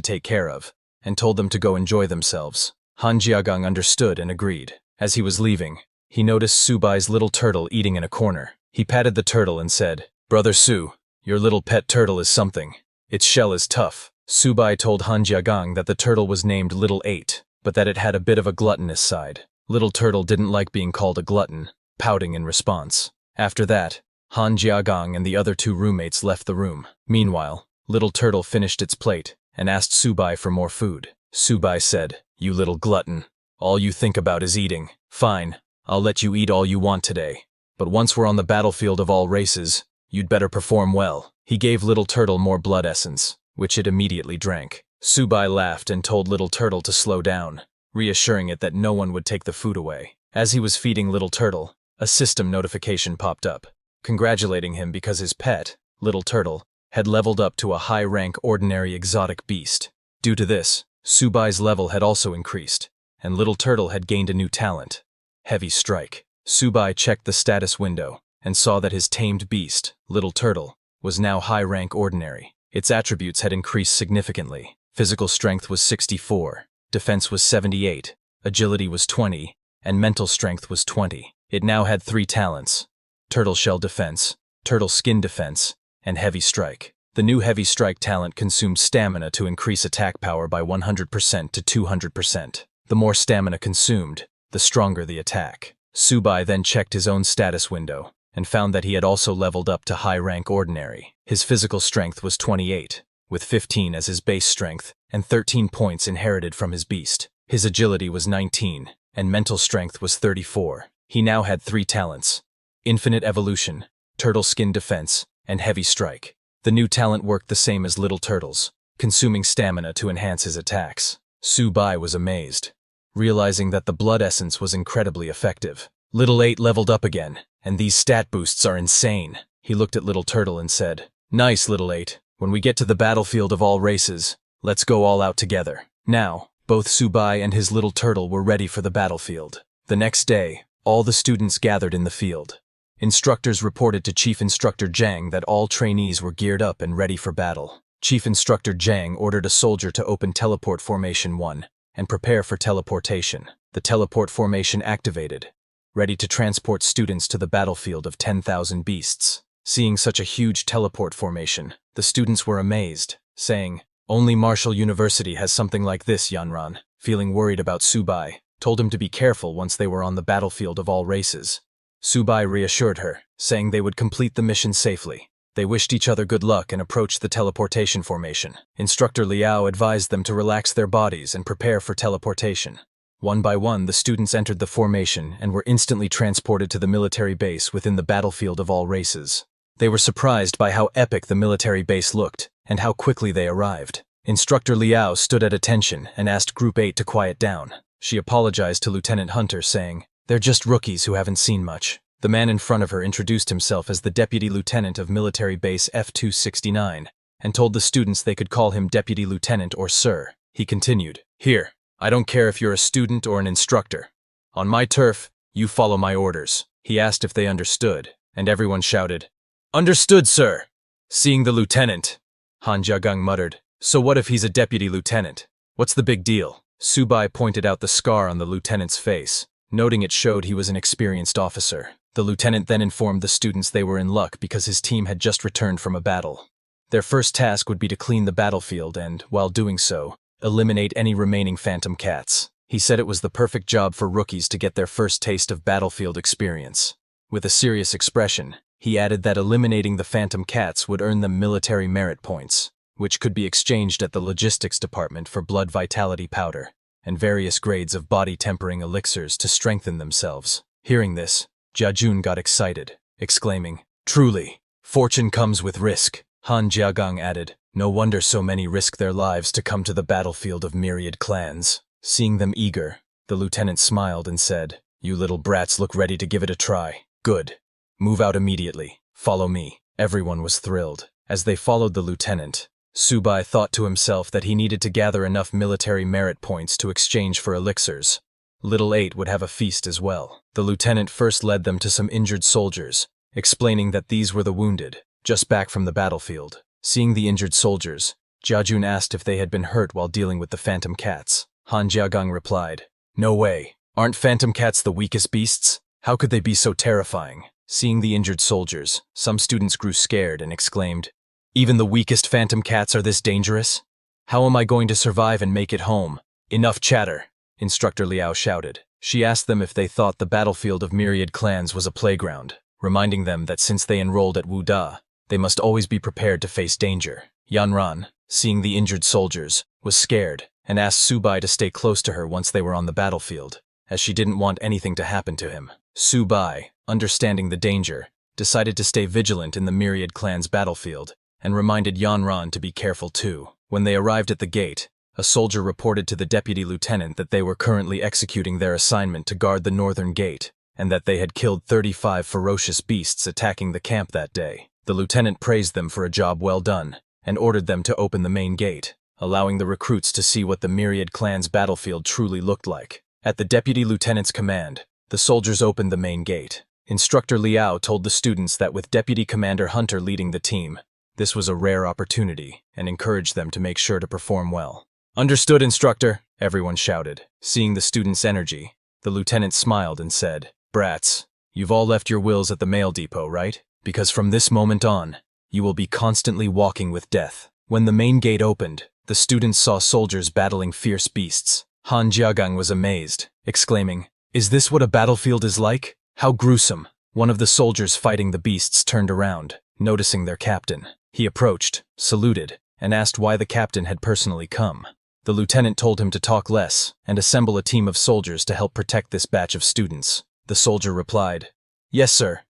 take care of, and told them to go enjoy themselves. Han Jiagang understood and agreed. As he was leaving, he noticed Subai's little turtle eating in a corner. He patted the turtle and said, "Brother Su, your little pet turtle is something. Its shell is tough." Subai told Han Jiagang that the turtle was named Little 8, but that it had a bit of a gluttonous side. Little turtle didn't like being called a glutton, pouting in response. After that, Han Jiagang and the other two roommates left the room. Meanwhile, Little Turtle finished its plate and asked Subai for more food. Subai said, "You little glutton. All you think about is eating. Fine, I'll let you eat all you want today. But once we're on the battlefield of all races, you'd better perform well." He gave Little Turtle more blood essence, which it immediately drank. Subai laughed and told Little Turtle to slow down, reassuring it that no one would take the food away. As he was feeding Little Turtle, a system notification popped up, congratulating him because his pet, Little Turtle, had leveled up to a high-rank ordinary exotic beast. Due to this, Subai's level had also increased, and Little Turtle had gained a new talent, Heavy Strike. Subai checked the status window and saw that his tamed beast, Little Turtle, was now high-rank ordinary. Its attributes had increased significantly. Physical strength was 64, defense was 78, agility was 20, and mental strength was 20. It now had 3 talents: Turtle Shell Defense, Turtle Skin Defense, and Heavy Strike. The new Heavy Strike talent consumed stamina to increase attack power by 100% to 200%. The more stamina consumed, the stronger the attack. Subai then checked his own status window and found that he had also leveled up to high-rank ordinary. His physical strength was 28, with 15 as his base strength and 13 points inherited from his beast. His agility was 19, and mental strength was 34. He now had 3 talents: Infinite Evolution, Turtle Skin Defense, and Heavy Strike. The new talent worked the same as Little Turtle's, consuming stamina to enhance his attacks. Subai was amazed, realizing that the blood essence was incredibly effective. Little 8 leveled up again, and these stat boosts are insane. He looked at Little Turtle and said, "Nice, Little 8. When we get to the battlefield of all races, let's go all out together." Now, both Subai and his Little Turtle were ready for the battlefield. The next day, all the students gathered in the field. Instructors reported to Chief Instructor Zhang that all trainees were geared up and ready for battle. Chief Instructor Zhang ordered a soldier to open Teleport Formation 1 and prepare for teleportation. The teleport formation activated, ready to transport students to the battlefield of 10,000 beasts. Seeing such a huge teleport formation, the students were amazed, saying, "Only Martial University has something like this." Yanran, feeling worried about Subai, told him to be careful once they were on the battlefield of all races. Subai reassured her, saying they would complete the mission safely. They wished each other good luck and approached the teleportation formation. Instructor Liao advised them to relax their bodies and prepare for teleportation. One by one, the students entered the formation and were instantly transported to the military base within the battlefield of all races. They were surprised by how epic the military base looked and how quickly they arrived. Instructor Liao stood at attention and asked Group 8 to quiet down. She apologized to Lieutenant Hunter, saying, "They're just rookies who haven't seen much." The man in front of her introduced himself as the Deputy Lieutenant of Military Base F-269 and told the students they could call him Deputy Lieutenant or Sir. He continued, "Here, I don't care if you're a student or an instructor. On my turf, you follow my orders." He asked if they understood, and everyone shouted, "Understood, sir." Seeing the lieutenant, Han Jiagang muttered, "So what if he's a deputy lieutenant? What's the big deal?" Subai pointed out the scar on the lieutenant's face, noting it showed he was an experienced officer. The lieutenant then informed the students they were in luck because his team had just returned from a battle. Their first task would be to clean the battlefield and, while doing so, eliminate any remaining phantom cats. He said it was the perfect job for rookies to get their first taste of battlefield experience. With a serious expression, he added that eliminating the phantom cats would earn them military merit points, which could be exchanged at the logistics department for blood vitality powder and various grades of body tempering elixirs to strengthen themselves. Hearing this, Jiajun got excited, exclaiming, "Truly, fortune comes with risk." Han Jiagang added, "No wonder so many risk their lives to come to the battlefield of myriad clans." Seeing them eager, the lieutenant smiled and said, "You little brats look ready to give it a try. Good. Move out immediately. Follow me." Everyone was thrilled. As they followed the lieutenant, Subai thought to himself that he needed to gather enough military merit points to exchange for elixirs. Little 8 would have a feast as well. The lieutenant first led them to some injured soldiers, explaining that these were the wounded, just back from the battlefield. Seeing the injured soldiers, Jiajun asked if they had been hurt while dealing with the phantom cats. Han Jiagang replied, "No way. Aren't phantom cats the weakest beasts? How could they be so terrifying?" Seeing the injured soldiers, some students grew scared and exclaimed, "Even the weakest phantom cats are this dangerous? How am I going to survive and make it home?" "Enough chatter," Instructor Liao shouted. She asked them if they thought the battlefield of myriad clans was a playground, reminding them that since they enrolled at Wuda, they must always be prepared to face danger. Yanran, seeing the injured soldiers, was scared and asked Subai to stay close to her once they were on the battlefield, as she didn't want anything to happen to him. Subai, understanding the danger, decided to stay vigilant in the myriad clan's battlefield and reminded Yanran to be careful too. When they arrived at the gate, a soldier reported to the deputy lieutenant that they were currently executing their assignment to guard the northern gate and that they had killed 35 ferocious beasts attacking the camp that day. The lieutenant praised them for a job well done and ordered them to open the main gate, allowing the recruits to see what the myriad clan's battlefield truly looked like. At the deputy lieutenant's command, the soldiers opened the main gate. Instructor Liao told the students that with Deputy Commander Hunter leading the team, this was a rare opportunity and encouraged them to make sure to perform well. "Understood, Instructor," everyone shouted. Seeing the students' energy, the lieutenant smiled and said, "Brats, you've all left your wills at the mail depot, right? Because from this moment on, you will be constantly walking with death." When the main gate opened, the students saw soldiers battling fierce beasts. Han Jiagang was amazed, exclaiming, "Is this what a battlefield is like? How gruesome." One of the soldiers fighting the beasts turned around, noticing their captain. He approached, saluted, and asked why the captain had personally come. The lieutenant told him to talk less and assemble a team of soldiers to help protect this batch of students. The soldier replied, "Yes, sir,"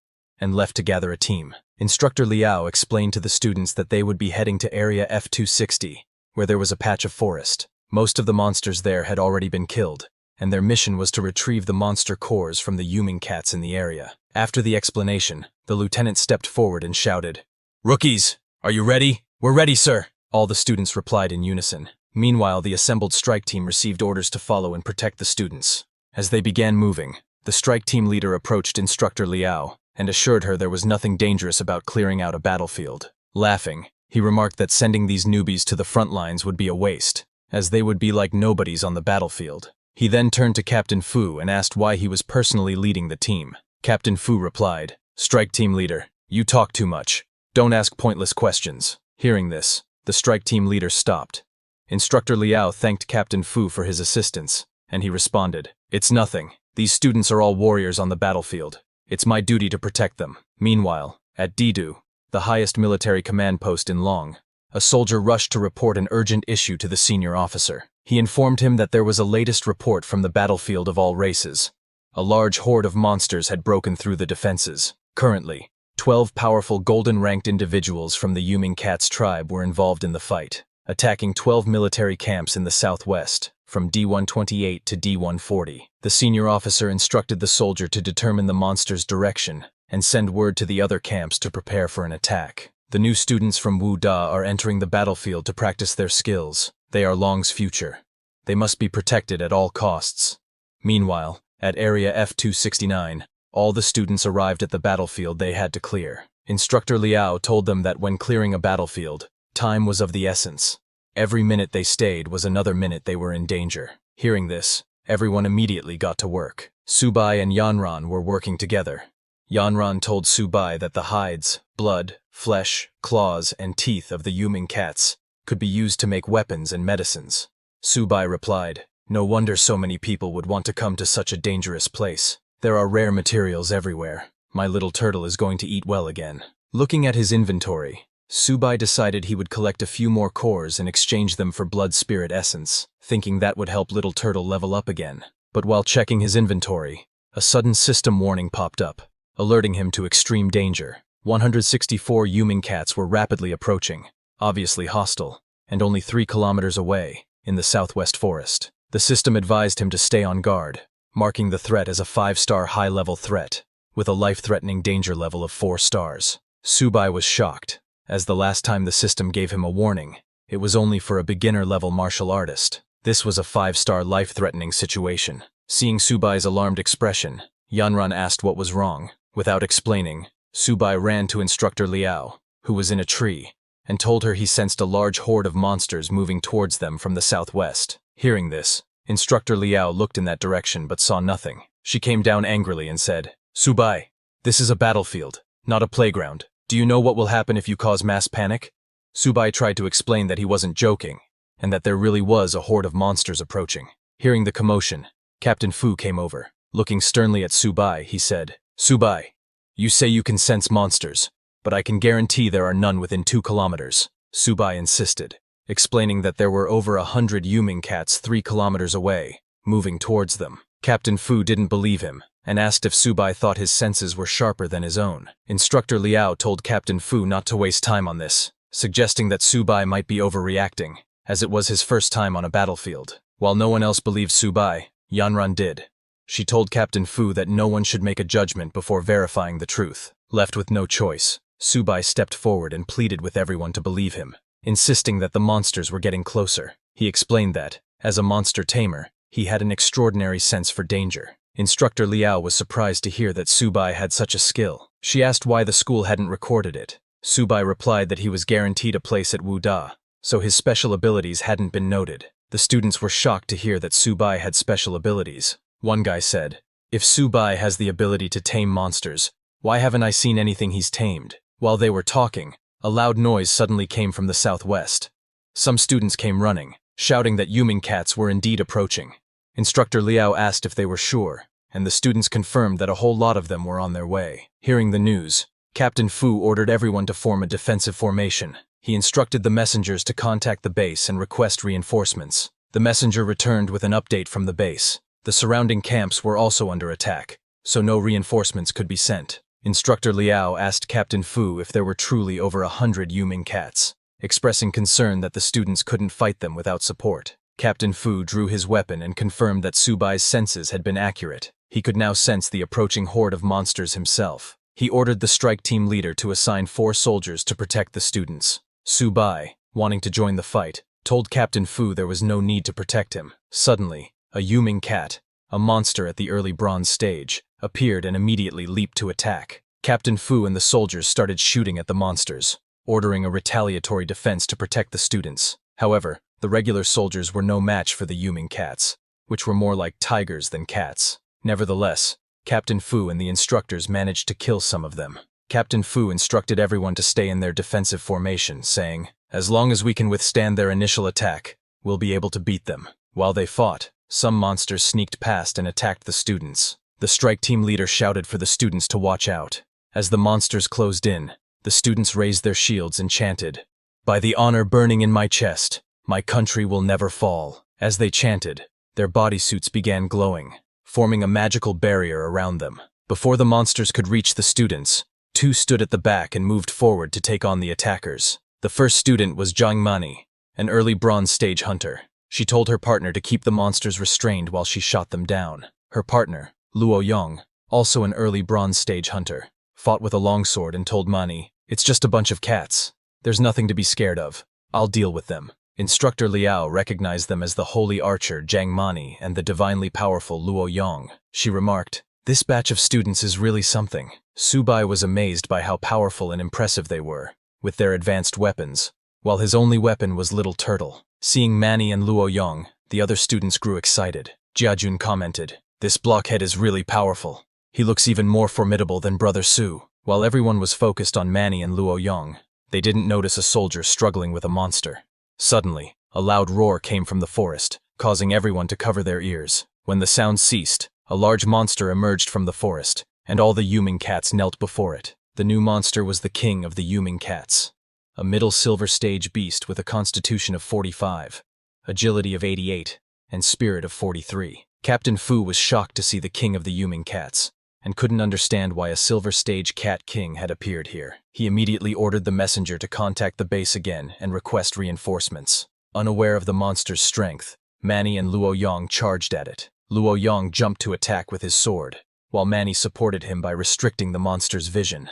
and left to gather a team. Instructor Liao explained to the students that they would be heading to Area F-260, where there was a patch of forest. Most of the monsters there had already been killed, and their mission was to retrieve the monster cores from the human cats in the area. After the explanation, the lieutenant stepped forward and shouted, "Rookies, are you ready?" "We're ready, sir," all the students replied in unison. Meanwhile, the assembled strike team received orders to follow and protect the students. As they began moving, the strike team leader approached Instructor Liao and assured her there was nothing dangerous about clearing out a battlefield. Laughing, he remarked that sending these newbies to the front lines would be a waste, as they would be like nobodies on the battlefield. He then turned to Captain Fu and asked why he was personally leading the team. Captain Fu replied, "Strike team leader, you talk too much. Don't ask pointless questions." Hearing this, the strike team leader stopped. Instructor Liao thanked Captain Fu for his assistance, and he responded, "It's nothing. These students are all warriors on the battlefield. It's my duty to protect them." Meanwhile, at Didu, the highest military command post in Long, a soldier rushed to report an urgent issue to the senior officer. He informed him that there was a latest report from the battlefield of all races. A large horde of monsters had broken through the defenses. Currently, 12 powerful golden-ranked individuals from the Yuming Cats tribe were involved in the fight, attacking 12 military camps in the southwest, from D128 to D140. The senior officer instructed the soldier to determine the monster's direction and send word to the other camps to prepare for an attack. The new students from Wu Da are entering the battlefield to practice their skills. They are Long's future. They must be protected at all costs. Meanwhile, at Area F-269, all the students arrived at the battlefield they had to clear. Instructor Liao told them that when clearing a battlefield, time was of the essence. Every minute they stayed was another minute they were in danger. Hearing this, everyone immediately got to work. Subai and Yanran were working together. Yanran told Subai that the hides, blood, flesh, claws, and teeth of the Yuming cats could be used to make weapons and medicines. Subai replied, "No wonder so many people would want to come to such a dangerous place. There are rare materials everywhere. My little turtle is going to eat well again." Looking at his inventory, Subai decided he would collect a few more cores and exchange them for blood spirit essence, thinking that would help little turtle level up again. But while checking his inventory, a sudden system warning popped up, alerting him to extreme danger. 164 Yuming cats were rapidly approaching, obviously hostile, and only 3 kilometers away, in the southwest forest. The system advised him to stay on guard, marking the threat as a 5-star high-level threat, with a life-threatening danger level of 4 stars. Subai was shocked, as the last time the system gave him a warning, it was only for a beginner-level martial artist. This was a 5-star life-threatening situation. Seeing Subai's alarmed expression, Yanran asked what was wrong. Without explaining, Subai ran to Instructor Liao, who was in a tree, and told her he sensed a large horde of monsters moving towards them from the southwest. Hearing this, Instructor Liao looked in that direction but saw nothing. She came down angrily and said, "Subai, this is a battlefield, not a playground. Do you know what will happen if you cause mass panic?" Subai tried to explain that he wasn't joking, and that there really was a horde of monsters approaching. Hearing the commotion, Captain Fu came over. Looking sternly at Subai, he said, "Subai, you say you can sense monsters, but I can guarantee there are none within 2 kilometers. Subai insisted, explaining that there were over 100 Yuming cats 3 kilometers away, moving towards them. Captain Fu didn't believe him, and asked if Subai thought his senses were sharper than his own. Instructor Liao told Captain Fu not to waste time on this, suggesting that Subai might be overreacting, as it was his first time on a battlefield. While no one else believed Subai, Yanran did. She told Captain Fu that no one should make a judgment before verifying the truth. Left with no choice, Subai stepped forward and pleaded with everyone to believe him, insisting that the monsters were getting closer. He explained that, as a monster tamer, he had an extraordinary sense for danger. Instructor Liao was surprised to hear that Subai had such a skill. She asked why the school hadn't recorded it. Subai replied that he was guaranteed a place at Wu Da, so his special abilities hadn't been noted. The students were shocked to hear that Subai had special abilities. One guy said, "If Subai has the ability to tame monsters, why haven't I seen anything he's tamed?" While they were talking, a loud noise suddenly came from the southwest. Some students came running, shouting that Yuming cats were indeed approaching. Instructor Liao asked if they were sure, and the students confirmed that a whole lot of them were on their way. Hearing the news, Captain Fu ordered everyone to form a defensive formation. He instructed the messengers to contact the base and request reinforcements. The messenger returned with an update from the base. The surrounding camps were also under attack, so no reinforcements could be sent. Instructor Liao asked Captain Fu if there were truly over 100 Yuming cats, expressing concern that the students couldn't fight them without support. Captain Fu drew his weapon and confirmed that Subai's senses had been accurate. He could now sense the approaching horde of monsters himself. He ordered the strike team leader to assign 4 soldiers to protect the students. Subai, wanting to join the fight, told Captain Fu there was no need to protect him. Suddenly, a Yuming cat, a monster at the early bronze stage, appeared and immediately leaped to attack. Captain Fu and the soldiers started shooting at the monsters, ordering a retaliatory defense to protect the students. However, the regular soldiers were no match for the Yuming cats, which were more like tigers than cats. Nevertheless, Captain Fu and the instructors managed to kill some of them. Captain Fu instructed everyone to stay in their defensive formation, saying, "As long as we can withstand their initial attack, we'll be able to beat them." While they fought, some monsters sneaked past and attacked the students. The strike team leader shouted for the students to watch out. As the monsters closed in, the students raised their shields and chanted, "By the honor burning in my chest, my country will never fall." As they chanted, their bodysuits began glowing, forming a magical barrier around them. Before the monsters could reach the students, two stood at the back and moved forward to take on the attackers. The first student was Jiang Mani, an early bronze stage hunter. She told her partner to keep the monsters restrained while she shot them down. Her partner, Luo Yong, also an early bronze stage hunter, fought with a longsword and told Mani, "It's just a bunch of cats. There's nothing to be scared of. I'll deal with them." Instructor Liao recognized them as the holy archer Jiang Mani and the divinely powerful Luo Yong. She remarked, "This batch of students is really something." Subai was amazed by how powerful and impressive they were, with their advanced weapons, while his only weapon was Little Turtle. Seeing Mani and Luo Yong, the other students grew excited. Jiajun commented, "This blockhead is really powerful. He looks even more formidable than Brother Su." While everyone was focused on Mani and Luo Yong, they didn't notice a soldier struggling with a monster. Suddenly, a loud roar came from the forest, causing everyone to cover their ears. When the sound ceased, a large monster emerged from the forest, and all the Yuming cats knelt before it. The new monster was the king of the Yuming cats, a middle silver stage beast with a constitution of 45, agility of 88, and spirit of 43. Captain Fu was shocked to see the king of the Yuming cats, and couldn't understand why a silver stage cat king had appeared here. He immediately ordered the messenger to contact the base again and request reinforcements. Unaware of the monster's strength, Mani and Luo Yong charged at it. Luo Yong jumped to attack with his sword, while Mani supported him by restricting the monster's vision.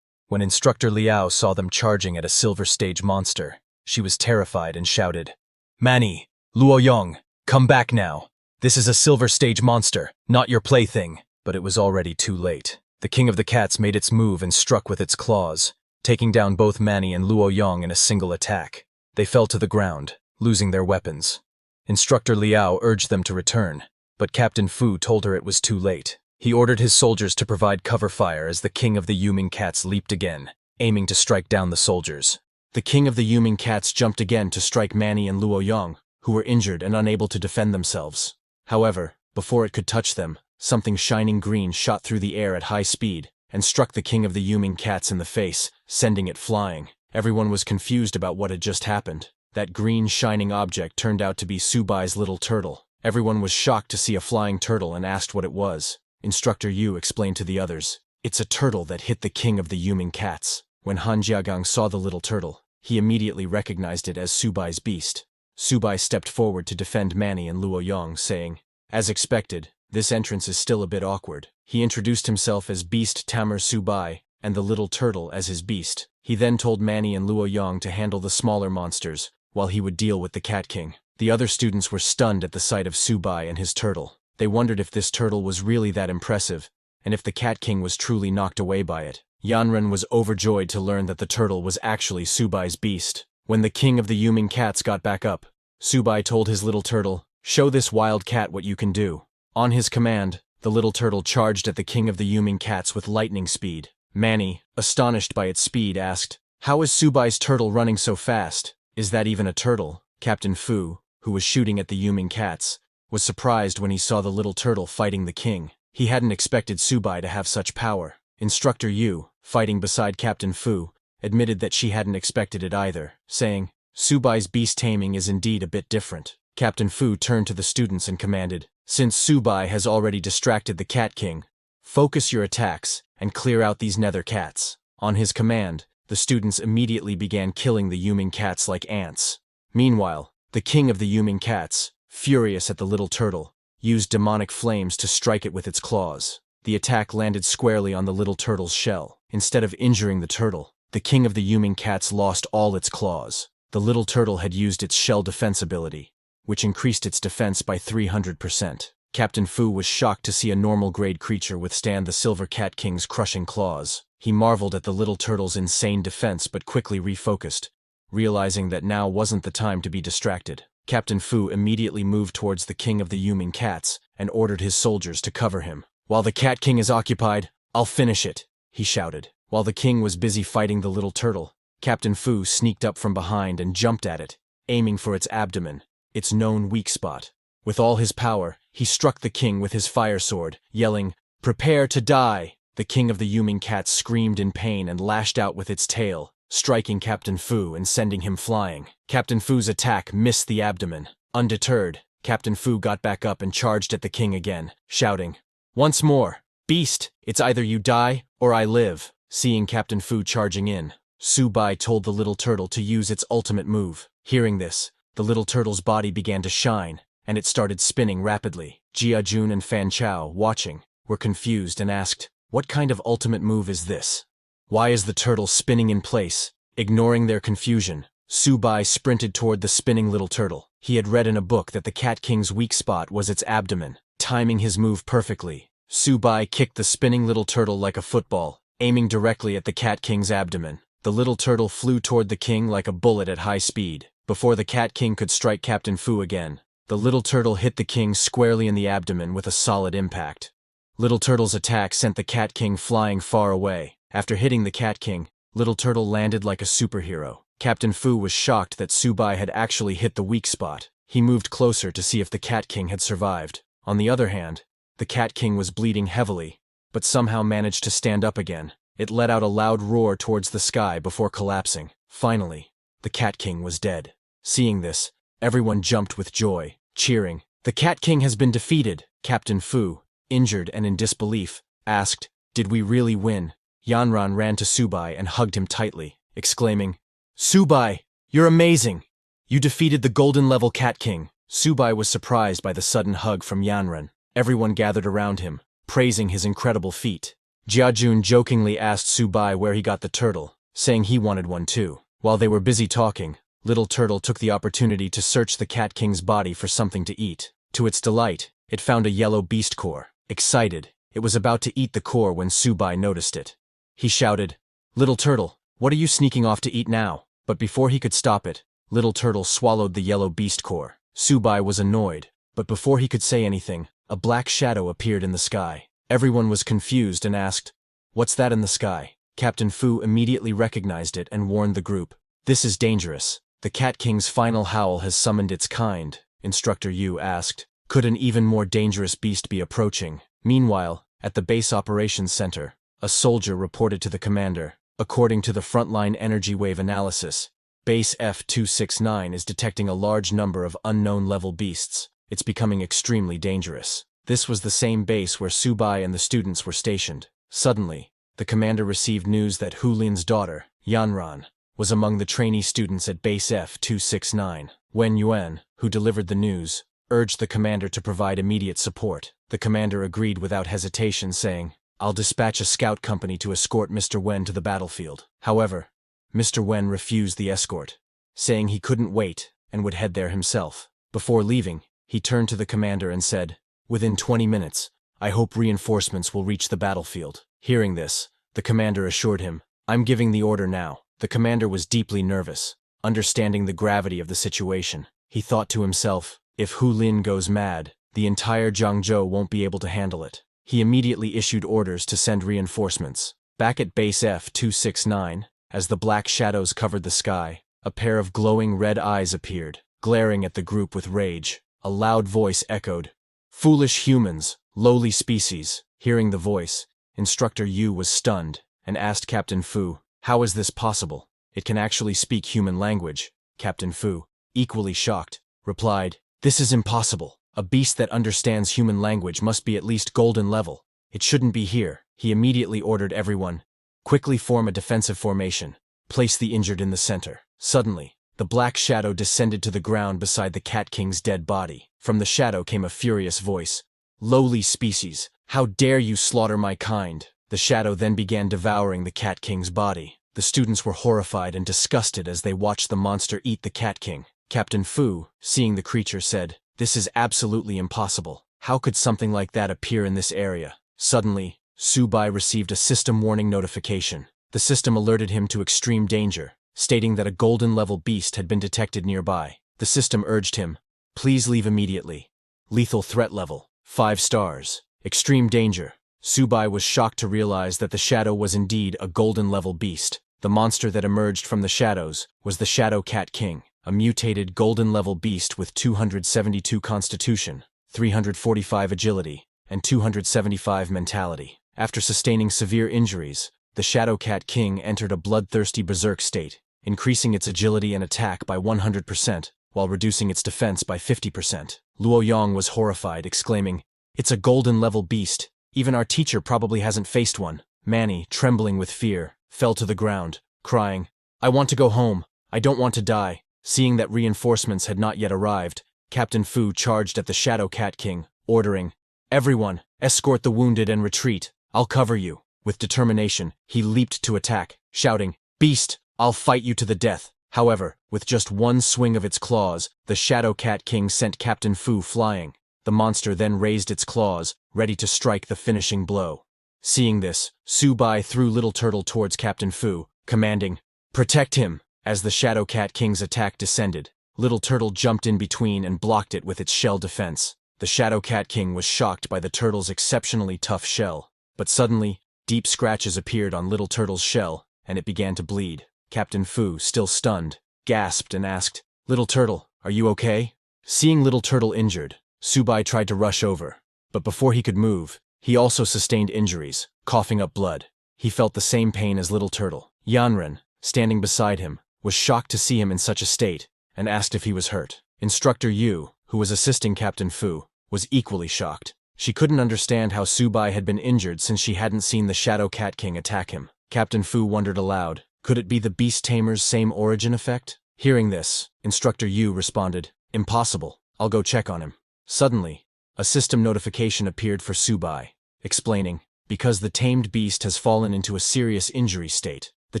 When Instructor Liao saw them charging at a silver stage monster, she was terrified and shouted, "Mani, Luo Yong, come back now. This is a silver stage monster, not your plaything." But it was already too late. The king of the cats made its move and struck with its claws, taking down both Mani and Luo Yong in a single attack. They fell to the ground, losing their weapons. Instructor Liao urged them to return, but Captain Fu told her it was too late. He ordered his soldiers to provide cover fire as the king of the Yuming cats leaped again, aiming to strike down the soldiers. The king of the Yuming cats jumped again to strike Mani and Luo Yong, who were injured and unable to defend themselves. However, before it could touch them, something shining green shot through the air at high speed and struck the king of the Yuming cats in the face, sending it flying. Everyone was confused about what had just happened. That green shining object turned out to be Subai's little turtle. Everyone was shocked to see a flying turtle and asked what it was. Instructor Yu explained to the others, "It's a turtle that hit the king of the Yuming cats." When Han Jiagang saw the little turtle, he immediately recognized it as Subai's beast. Subai stepped forward to defend Mani and Luo Yong, saying, "As expected, this entrance is still a bit awkward." He introduced himself as Beast Tamer Subai, and the little turtle as his beast. He then told Mani and Luo Yong to handle the smaller monsters, while he would deal with the Cat King. The other students were stunned at the sight of Subai and his turtle. They wondered if this turtle was really that impressive, and if the Cat King was truly knocked away by it. Yanren was overjoyed to learn that the turtle was actually Subai's beast. When the king of the Yuming cats got back up, Subai told his little turtle, "Show this wild cat what you can do." On his command, the little turtle charged at the king of the Yuming cats with lightning speed. Mani, astonished by its speed, asked, "How is Subai's turtle running so fast? Is that even a turtle?" Captain Fu, who was shooting at the Yuming cats, was surprised when he saw the little turtle fighting the king. He hadn't expected Subai to have such power. Instructor Yu, fighting beside Captain Fu, admitted that she hadn't expected it either, saying, "Subai's beast taming is indeed a bit different." Captain Fu turned to the students and commanded, "Since Subai has already distracted the Cat King, focus your attacks and clear out these nether cats." On his command, the students immediately began killing the Yuming cats like ants. Meanwhile, the king of the Yuming cats, furious at the little turtle, used demonic flames to strike it with its claws. The attack landed squarely on the little turtle's shell. Instead of injuring the turtle, the king of the Yuming cats lost all its claws. The little turtle had used its shell defense ability, which increased its defense by 300%. Captain Fu was shocked to see a normal-grade creature withstand the Silver Cat King's crushing claws. He marveled at the little turtle's insane defense but quickly refocused, realizing that now wasn't the time to be distracted. Captain Fu immediately moved towards the king of the Yuming cats and ordered his soldiers to cover him. "While the Cat King is occupied, I'll finish it," he shouted. While the king was busy fighting the little turtle, Captain Fu sneaked up from behind and jumped at it, aiming for its abdomen, its known weak spot. With all his power, he struck the king with his fire sword, yelling, "Prepare to die!" The king of the Yuming cats screamed in pain and lashed out with its tail, striking Captain Fu and sending him flying. Captain Fu's attack missed the abdomen. Undeterred, Captain Fu got back up and charged at the king again, shouting, "Once more! Beast, it's either you die or I live." Seeing Captain Fu charging in, Su Bai told the little turtle to use its ultimate move. Hearing this, the little turtle's body began to shine, and it started spinning rapidly. Jia Jun and Fan Chao, watching, were confused and asked, "What kind of ultimate move is this? Why is the turtle spinning in place?" Ignoring their confusion, Su Bai sprinted toward the spinning little turtle. He had read in a book that the Cat King's weak spot was its abdomen. Timing his move perfectly, Su Bai kicked the spinning little turtle like a football, aiming directly at the Cat King's abdomen. The little turtle flew toward the king like a bullet at high speed. Before the Cat King could strike Captain Fu again, the little turtle hit the king squarely in the abdomen with a solid impact. Little Turtle's attack sent the Cat King flying far away. After hitting the Cat King, Little Turtle landed like a superhero. Captain Fu was shocked that Su Bai had actually hit the weak spot. He moved closer to see if the Cat King had survived. On the other hand, the Cat King was bleeding heavily, but somehow managed to stand up again. It let out a loud roar towards the sky before collapsing. Finally, the Cat King was dead. Seeing this, everyone jumped with joy, cheering. "The Cat King has been defeated." Captain Fu, injured and in disbelief, asked, "Did we really win?" Yanran ran to Su Bai and hugged him tightly, exclaiming, "Su Bai, you're amazing! You defeated the golden-level Cat King." Su Bai was surprised by the sudden hug from Yanran. Everyone gathered around him, praising his incredible feat. Jia Jun jokingly asked Su Bai where he got the turtle, saying he wanted one too. While they were busy talking, Little Turtle took the opportunity to search the Cat King's body for something to eat. To its delight, it found a yellow beast core. Excited, it was about to eat the core when Su Bai noticed it. He shouted, "Little Turtle, what are you sneaking off to eat now?" But before he could stop it, Little Turtle swallowed the yellow beast core. Su Bai was annoyed, but before he could say anything, a black shadow appeared in the sky. Everyone was confused and asked, "What's that in the sky?" Captain Fu immediately recognized it and warned the group, "This is dangerous. The Cat King's final howl has summoned its kind." Instructor Yu asked, "Could an even more dangerous beast be approaching?" Meanwhile, at the base operations center, a soldier reported to the commander, "According to the frontline energy wave analysis, Base F-269 is detecting a large number of unknown-level beasts. It's becoming extremely dangerous." This was the same base where Su Bai and the students were stationed. Suddenly, the commander received news that Hu Lin's daughter, Yanran, was among the trainee students at Base F-269. Wen Yuan, who delivered the news, urged the commander to provide immediate support. The commander agreed without hesitation, saying, "I'll dispatch a scout company to escort Mr. Wen to the battlefield." However, Mr. Wen refused the escort, saying he couldn't wait and would head there himself. Before leaving, he turned to the commander and said, "Within 20 minutes, I hope reinforcements will reach the battlefield." Hearing this, the commander assured him, "I'm giving the order now." The commander was deeply nervous, understanding the gravity of the situation. He thought to himself, if Hu Lin goes mad, the entire Jiangzhou won't be able to handle it. He immediately issued orders to send reinforcements. Back at Base F-269, as the black shadows covered the sky, a pair of glowing red eyes appeared, glaring at the group with rage. A loud voice echoed, "Foolish humans, lowly species." Hearing the voice, Instructor Yu was stunned and asked Captain Fu, "How is this possible? It can actually speak human language." Captain Fu, equally shocked, replied, "This is impossible. A beast that understands human language must be at least golden level. It shouldn't be here." He immediately ordered everyone, "Quickly form a defensive formation. Place the injured in the center." Suddenly, the black shadow descended to the ground beside the Cat King's dead body. From the shadow came a furious voice, "Lowly species, how dare you slaughter my kind?" The shadow then began devouring the Cat King's body. The students were horrified and disgusted as they watched the monster eat the Cat King. Captain Fu, seeing the creature, said, "This is absolutely impossible. How could something like that appear in this area?" Suddenly, Su Bai received a system warning notification. The system alerted him to extreme danger, stating that a golden-level beast had been detected nearby. The system urged him, "Please leave immediately. Lethal threat level, 5 stars. Extreme danger." Su Bai was shocked to realize that the shadow was indeed a golden-level beast. The monster that emerged from the shadows was the Shadow Cat King, a mutated golden-level beast with 272 constitution, 345 agility, and 275 mentality. After sustaining severe injuries, the Shadow Cat King entered a bloodthirsty berserk state, increasing its agility and attack by 100%, while reducing its defense by 50%. Luo Yong was horrified, exclaiming, "It's a golden-level beast. Even our teacher probably hasn't faced one." Manny, trembling with fear, fell to the ground, crying, "I want to go home. I don't want to die." Seeing that reinforcements had not yet arrived, Captain Fu charged at the Shadow Cat King, ordering, "Everyone, escort the wounded and retreat. I'll cover you." With determination, he leaped to attack, shouting, "Beast, I'll fight you to the death." However, with just one swing of its claws, the Shadow Cat King sent Captain Fu flying. The monster then raised its claws, ready to strike the finishing blow. Seeing this, Su Bai threw Little Turtle towards Captain Fu, commanding, "Protect him!" As the Shadow Cat King's attack descended, Little Turtle jumped in between and blocked it with its shell defense. The Shadow Cat King was shocked by the turtle's exceptionally tough shell, but suddenly, deep scratches appeared on Little Turtle's shell, and it began to bleed. Captain Fu, still stunned, gasped and asked, "Little Turtle, are you okay?" Seeing Little Turtle injured, Su Bai tried to rush over, but before he could move, he also sustained injuries, coughing up blood. He felt the same pain as Little Turtle. Yanren, standing beside him, was shocked to see him in such a state, and asked if he was hurt. Instructor Yu, who was assisting Captain Fu, was equally shocked. She couldn't understand how Su Bai had been injured since she hadn't seen the Shadow Cat King attack him. Captain Fu wondered aloud, could it be the Beast Tamer's same origin effect? Hearing this, Instructor Yu responded, "Impossible. I'll go check on him." Suddenly, a system notification appeared for Su Bai, explaining, because the tamed beast has fallen into a serious injury state, the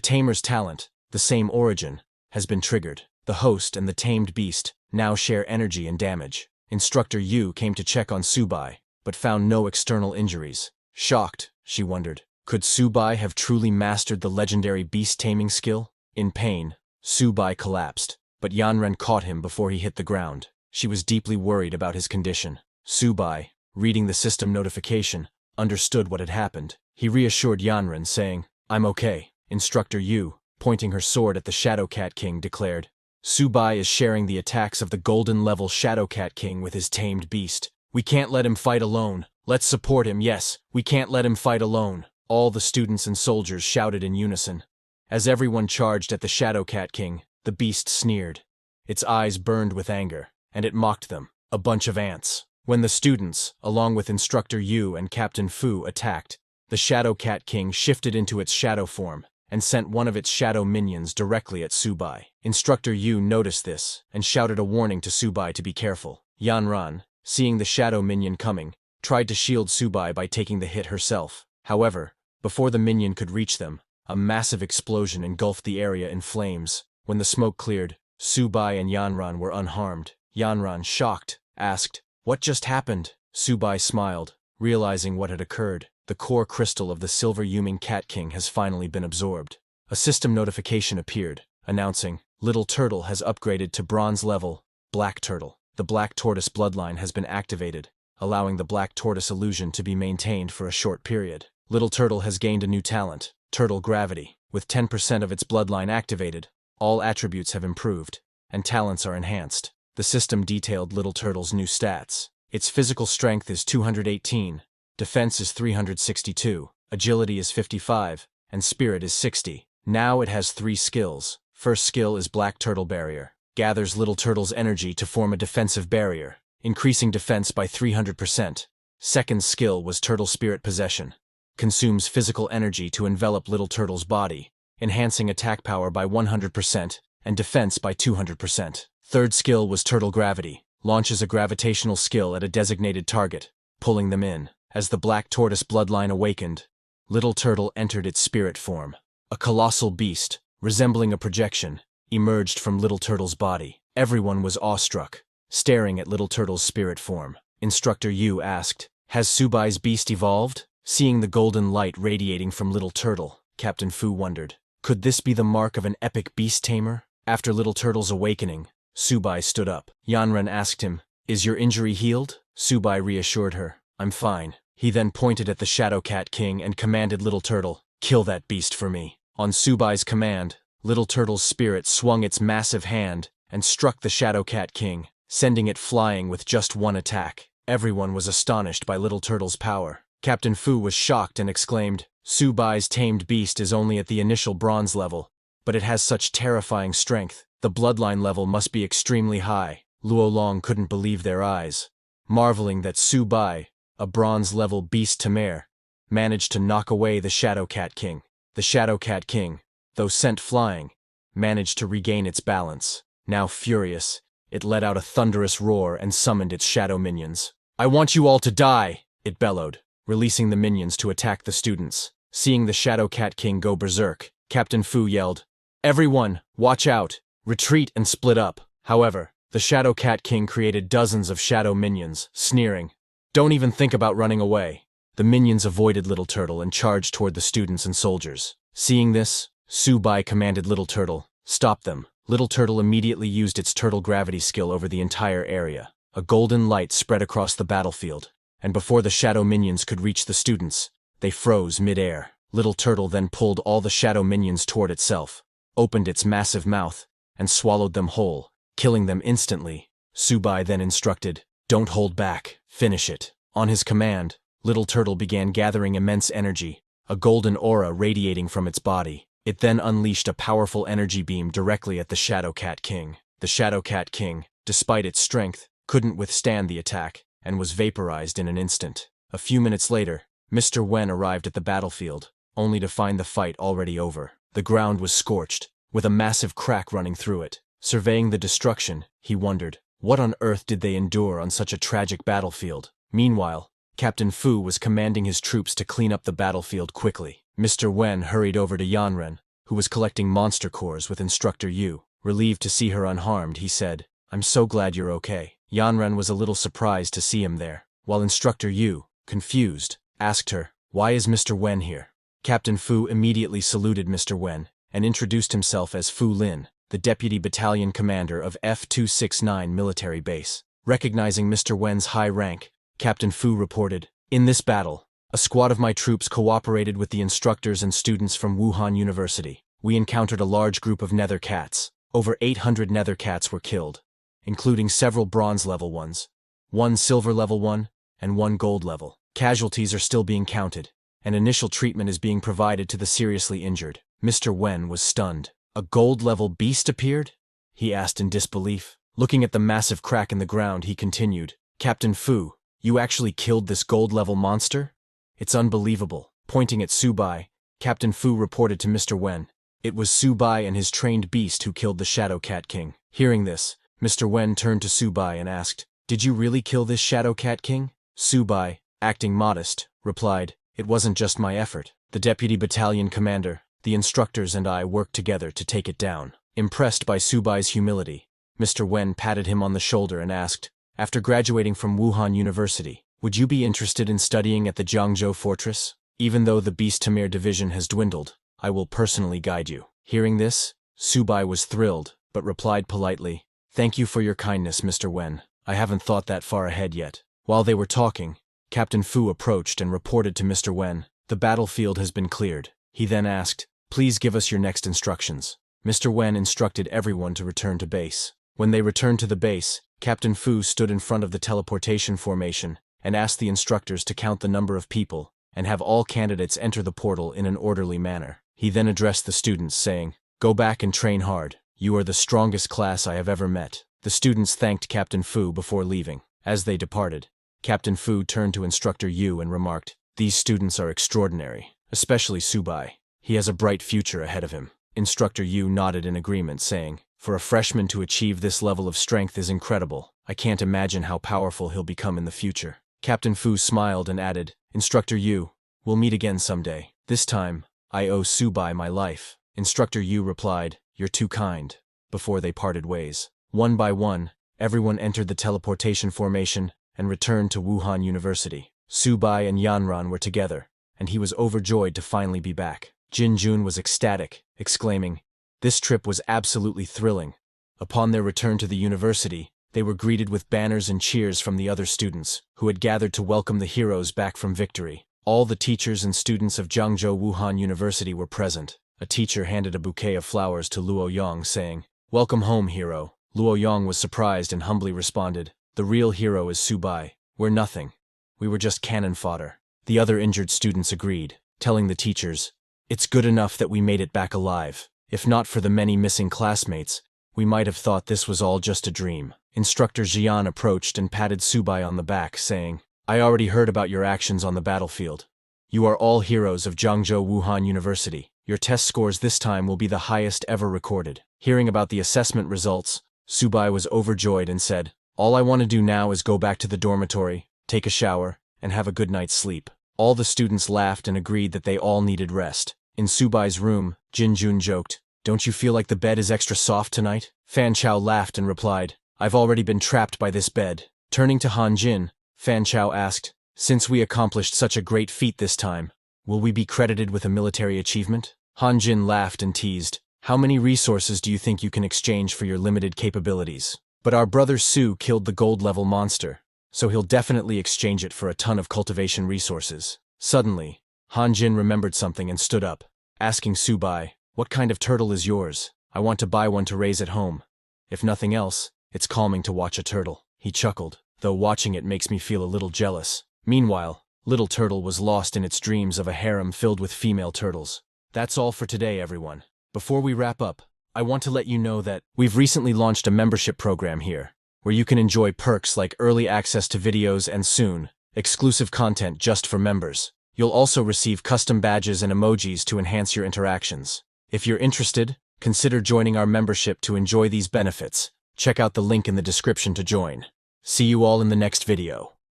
tamer's talent, the same origin, has been triggered. The host and the tamed beast now share energy and damage. Instructor Yu came to check on Su Bai, but found no external injuries. Shocked, she wondered, could Su Bai have truly mastered the legendary beast taming skill? In pain, Su Bai collapsed, but Yanren caught him before he hit the ground. She was deeply worried about his condition. Su Bai, reading the system notification, understood what had happened. He reassured Yanren, saying, "I'm okay." Instructor Yu, pointing her sword at the Shadow Cat King, declared, "Su Bai is sharing the attacks of the golden-level Shadow Cat King with his tamed beast. We can't let him fight alone. Let's support him, yes, we can't let him fight alone." All the students and soldiers shouted in unison. As everyone charged at the Shadow Cat King, the beast sneered. Its eyes burned with anger, and it mocked them, a bunch of ants. When the students, along with Instructor Yu and Captain Fu, attacked, the Shadow Cat King shifted into its shadow form and sent one of its shadow minions directly at Su Bai. Instructor Yu noticed this and shouted a warning to Su Bai to be careful. Yanran, seeing the shadow minion coming, tried to shield Su Bai by taking the hit herself. However, before the minion could reach them, a massive explosion engulfed the area in flames. When the smoke cleared, Su Bai and Yanran were unharmed. Yanran, shocked, asked, "What just happened?" Su Bai smiled, realizing what had occurred. The core crystal of the Silver Yuming Cat King has finally been absorbed. A system notification appeared, announcing, "Little Turtle has upgraded to bronze level, Black Turtle." The Black Tortoise bloodline has been activated, allowing the Black Tortoise illusion to be maintained for a short period. Little Turtle has gained a new talent, Turtle Gravity. With 10% of its bloodline activated, all attributes have improved, and talents are enhanced. The system detailed Little Turtle's new stats. Its physical strength is 218, defense is 362, agility is 55, and spirit is 60. Now it has 3 skills. First skill is Black Turtle Barrier. Gathers Little Turtle's energy to form a defensive barrier, increasing defense by 300%. Second skill was Turtle Spirit Possession. Consumes physical energy to envelop Little Turtle's body, enhancing attack power by 100% and defense by 200%. Third skill was Turtle Gravity. Launches a gravitational skill at a designated target, pulling them in. As the Black Tortoise bloodline awakened, Little Turtle entered its spirit form. A colossal beast, resembling a projection, emerged from Little Turtle's body. Everyone was awestruck, staring at Little Turtle's spirit form. Instructor Yu asked, "Has Su Bai's beast evolved?" Seeing the golden light radiating from Little Turtle, Captain Fu wondered, could this be the mark of an epic beast tamer? After Little Turtle's awakening, Su Bai stood up. Yanren asked him, "Is your injury healed?" Su Bai reassured her, "I'm fine." He then pointed at the Shadow Cat King and commanded Little Turtle, "Kill that beast for me." On Su Bai's command, Little Turtle's spirit swung its massive hand and struck the Shadow Cat King, sending it flying with just one attack. Everyone was astonished by Little Turtle's power. Captain Fu was shocked and exclaimed, "Su Bai's tamed beast is only at the initial bronze level, but it has such terrifying strength. The bloodline level must be extremely high." Luolong couldn't believe their eyes, marveling that Su Bai, a bronze-level beast Tamer, managed to knock away the Shadow Cat King. The Shadow Cat King, though sent flying, managed to regain its balance. Now furious, it let out a thunderous roar and summoned its shadow minions. "I want you all to die!" it bellowed, releasing the minions to attack the students. Seeing the Shadow Cat King go berserk, Captain Fu yelled, "Everyone, watch out! Retreat and split up!" However, the Shadow Cat King created dozens of shadow minions, sneering, "Don't even think about running away." The minions avoided Little Turtle and charged toward the students and soldiers. Seeing this, Su Bai commanded Little Turtle, "Stop them." Little Turtle immediately used its turtle gravity skill over the entire area. A golden light spread across the battlefield, and before the shadow minions could reach the students, they froze mid-air. Little Turtle then pulled all the shadow minions toward itself, opened its massive mouth, and swallowed them whole, killing them instantly. Su Bai then instructed, "Don't hold back, finish it." On his command, Little Turtle began gathering immense energy, a golden aura radiating from its body. It then unleashed a powerful energy beam directly at the Shadow Cat King. The Shadow Cat King, despite its strength, couldn't withstand the attack, and was vaporized in an instant. A few minutes later, Mr. Wen arrived at the battlefield, only to find the fight already over. The ground was scorched, with a massive crack running through it. Surveying the destruction, he wondered, what on earth did they endure on such a tragic battlefield? Meanwhile, Captain Fu was commanding his troops to clean up the battlefield quickly. Mr. Wen hurried over to Yanren, who was collecting monster cores with Instructor Yu. Relieved to see her unharmed, he said, "I'm so glad you're okay." Yanren was a little surprised to see him there, while Instructor Yu, confused, asked her, "Why is Mr. Wen here?" Captain Fu immediately saluted Mr. Wen and introduced himself as Fu Lin, the Deputy Battalion Commander of F-269 Military Base. Recognizing Mr. Wen's high rank, Captain Fu reported, "In this battle, a squad of my troops cooperated with the instructors and students from Wuhan University. We encountered a large group of nether cats. Over 800 nether cats were killed, including several bronze-level ones, 1 silver-level one, and 1 gold-level. Casualties are still being counted, and initial treatment is being provided to the seriously injured." Mr. Wen was stunned. "A gold-level beast appeared?" he asked in disbelief. Looking at the massive crack in the ground, he continued, "Captain Fu, you actually killed this gold-level monster? It's unbelievable." Pointing at Su Bai, Captain Fu reported to Mr. Wen, "It was Su Bai and his trained beast who killed the Shadow Cat King." Hearing this, Mr. Wen turned to Su Bai and asked, "Did you really kill this Shadow Cat King?" Su Bai, acting modest, replied, "It wasn't just my effort. The Deputy Battalion Commander, the instructors and I worked together to take it down." Impressed by Su Bai's humility, Mr. Wen patted him on the shoulder and asked, "After graduating from Wuhan University, would you be interested in studying at the Jiangzhou Fortress? Even though the Beast Tamer division has dwindled, I will personally guide you." Hearing this, Su Bai was thrilled, but replied politely, "Thank you for your kindness, Mr. Wen. I haven't thought that far ahead yet." While they were talking, Captain Fu approached and reported to Mr. Wen, "The battlefield has been cleared." He then asked, "Please give us your next instructions." Mr. Wen instructed everyone to return to base. When they returned to the base, Captain Fu stood in front of the teleportation formation and asked the instructors to count the number of people and have all candidates enter the portal in an orderly manner. He then addressed the students, saying, "Go back and train hard. You are the strongest class I have ever met." The students thanked Captain Fu before leaving. As they departed, Captain Fu turned to Instructor Yu and remarked, "These students are extraordinary, especially Su Bai. He has a bright future ahead of him." Instructor Yu nodded in agreement, saying, "For a freshman to achieve this level of strength is incredible. I can't imagine how powerful he'll become in the future." Captain Fu smiled and added, "Instructor Yu, we'll meet again someday. This time, I owe Su Bai my life." Instructor Yu replied, "You're too kind," before they parted ways. One by one, everyone entered the teleportation formation and returned to Wuhan University. Su Bai and Yanran were together, and he was overjoyed to finally be back. Jin Jun was ecstatic, exclaiming, "This trip was absolutely thrilling." Upon their return to the university, they were greeted with banners and cheers from the other students, who had gathered to welcome the heroes back from victory. All the teachers and students of Jiangzhou Wuhan University were present. A teacher handed a bouquet of flowers to Luo Yong, saying, "Welcome home, hero." Luo Yong was surprised and humbly responded, "The real hero is Su Bai. We're nothing. We were just cannon fodder." The other injured students agreed, telling the teachers, "It's good enough that we made it back alive. If not for the many missing classmates, we might have thought this was all just a dream." Instructor Jian approached and patted Subai on the back, saying, "I already heard about your actions on the battlefield. You are all heroes of Zhangzhou Wuhan University. Your test scores this time will be the highest ever recorded." Hearing about the assessment results, Subai was overjoyed and said, "All I want to do now is go back to the dormitory, take a shower, and have a good night's sleep." All the students laughed and agreed that they all needed rest. In Subai's room, Jin Jun joked, "Don't you feel like the bed is extra soft tonight?" Fan Chao laughed and replied, "I've already been trapped by this bed." Turning to Han Jin, Fan Chao asked, "Since we accomplished such a great feat this time, will we be credited with a military achievement?" Han Jin laughed and teased, "How many resources do you think you can exchange for your limited capabilities? But our brother Su killed the gold-level monster, so he'll definitely exchange it for a ton of cultivation resources." Suddenly, Han Jin remembered something and stood up, asking Subai, "What kind of turtle is yours? I want to buy one to raise at home. If nothing else, it's calming to watch a turtle." He chuckled, "Though watching it makes me feel a little jealous." Meanwhile, Little Turtle was lost in its dreams of a harem filled with female turtles. That's all for today, everyone. Before we wrap up, I want to let you know that we've recently launched a membership program here, where you can enjoy perks like early access to videos and soon, exclusive content just for members. You'll also receive custom badges and emojis to enhance your interactions. If you're interested, consider joining our membership to enjoy these benefits. Check out the link in the description to join. See you all in the next video.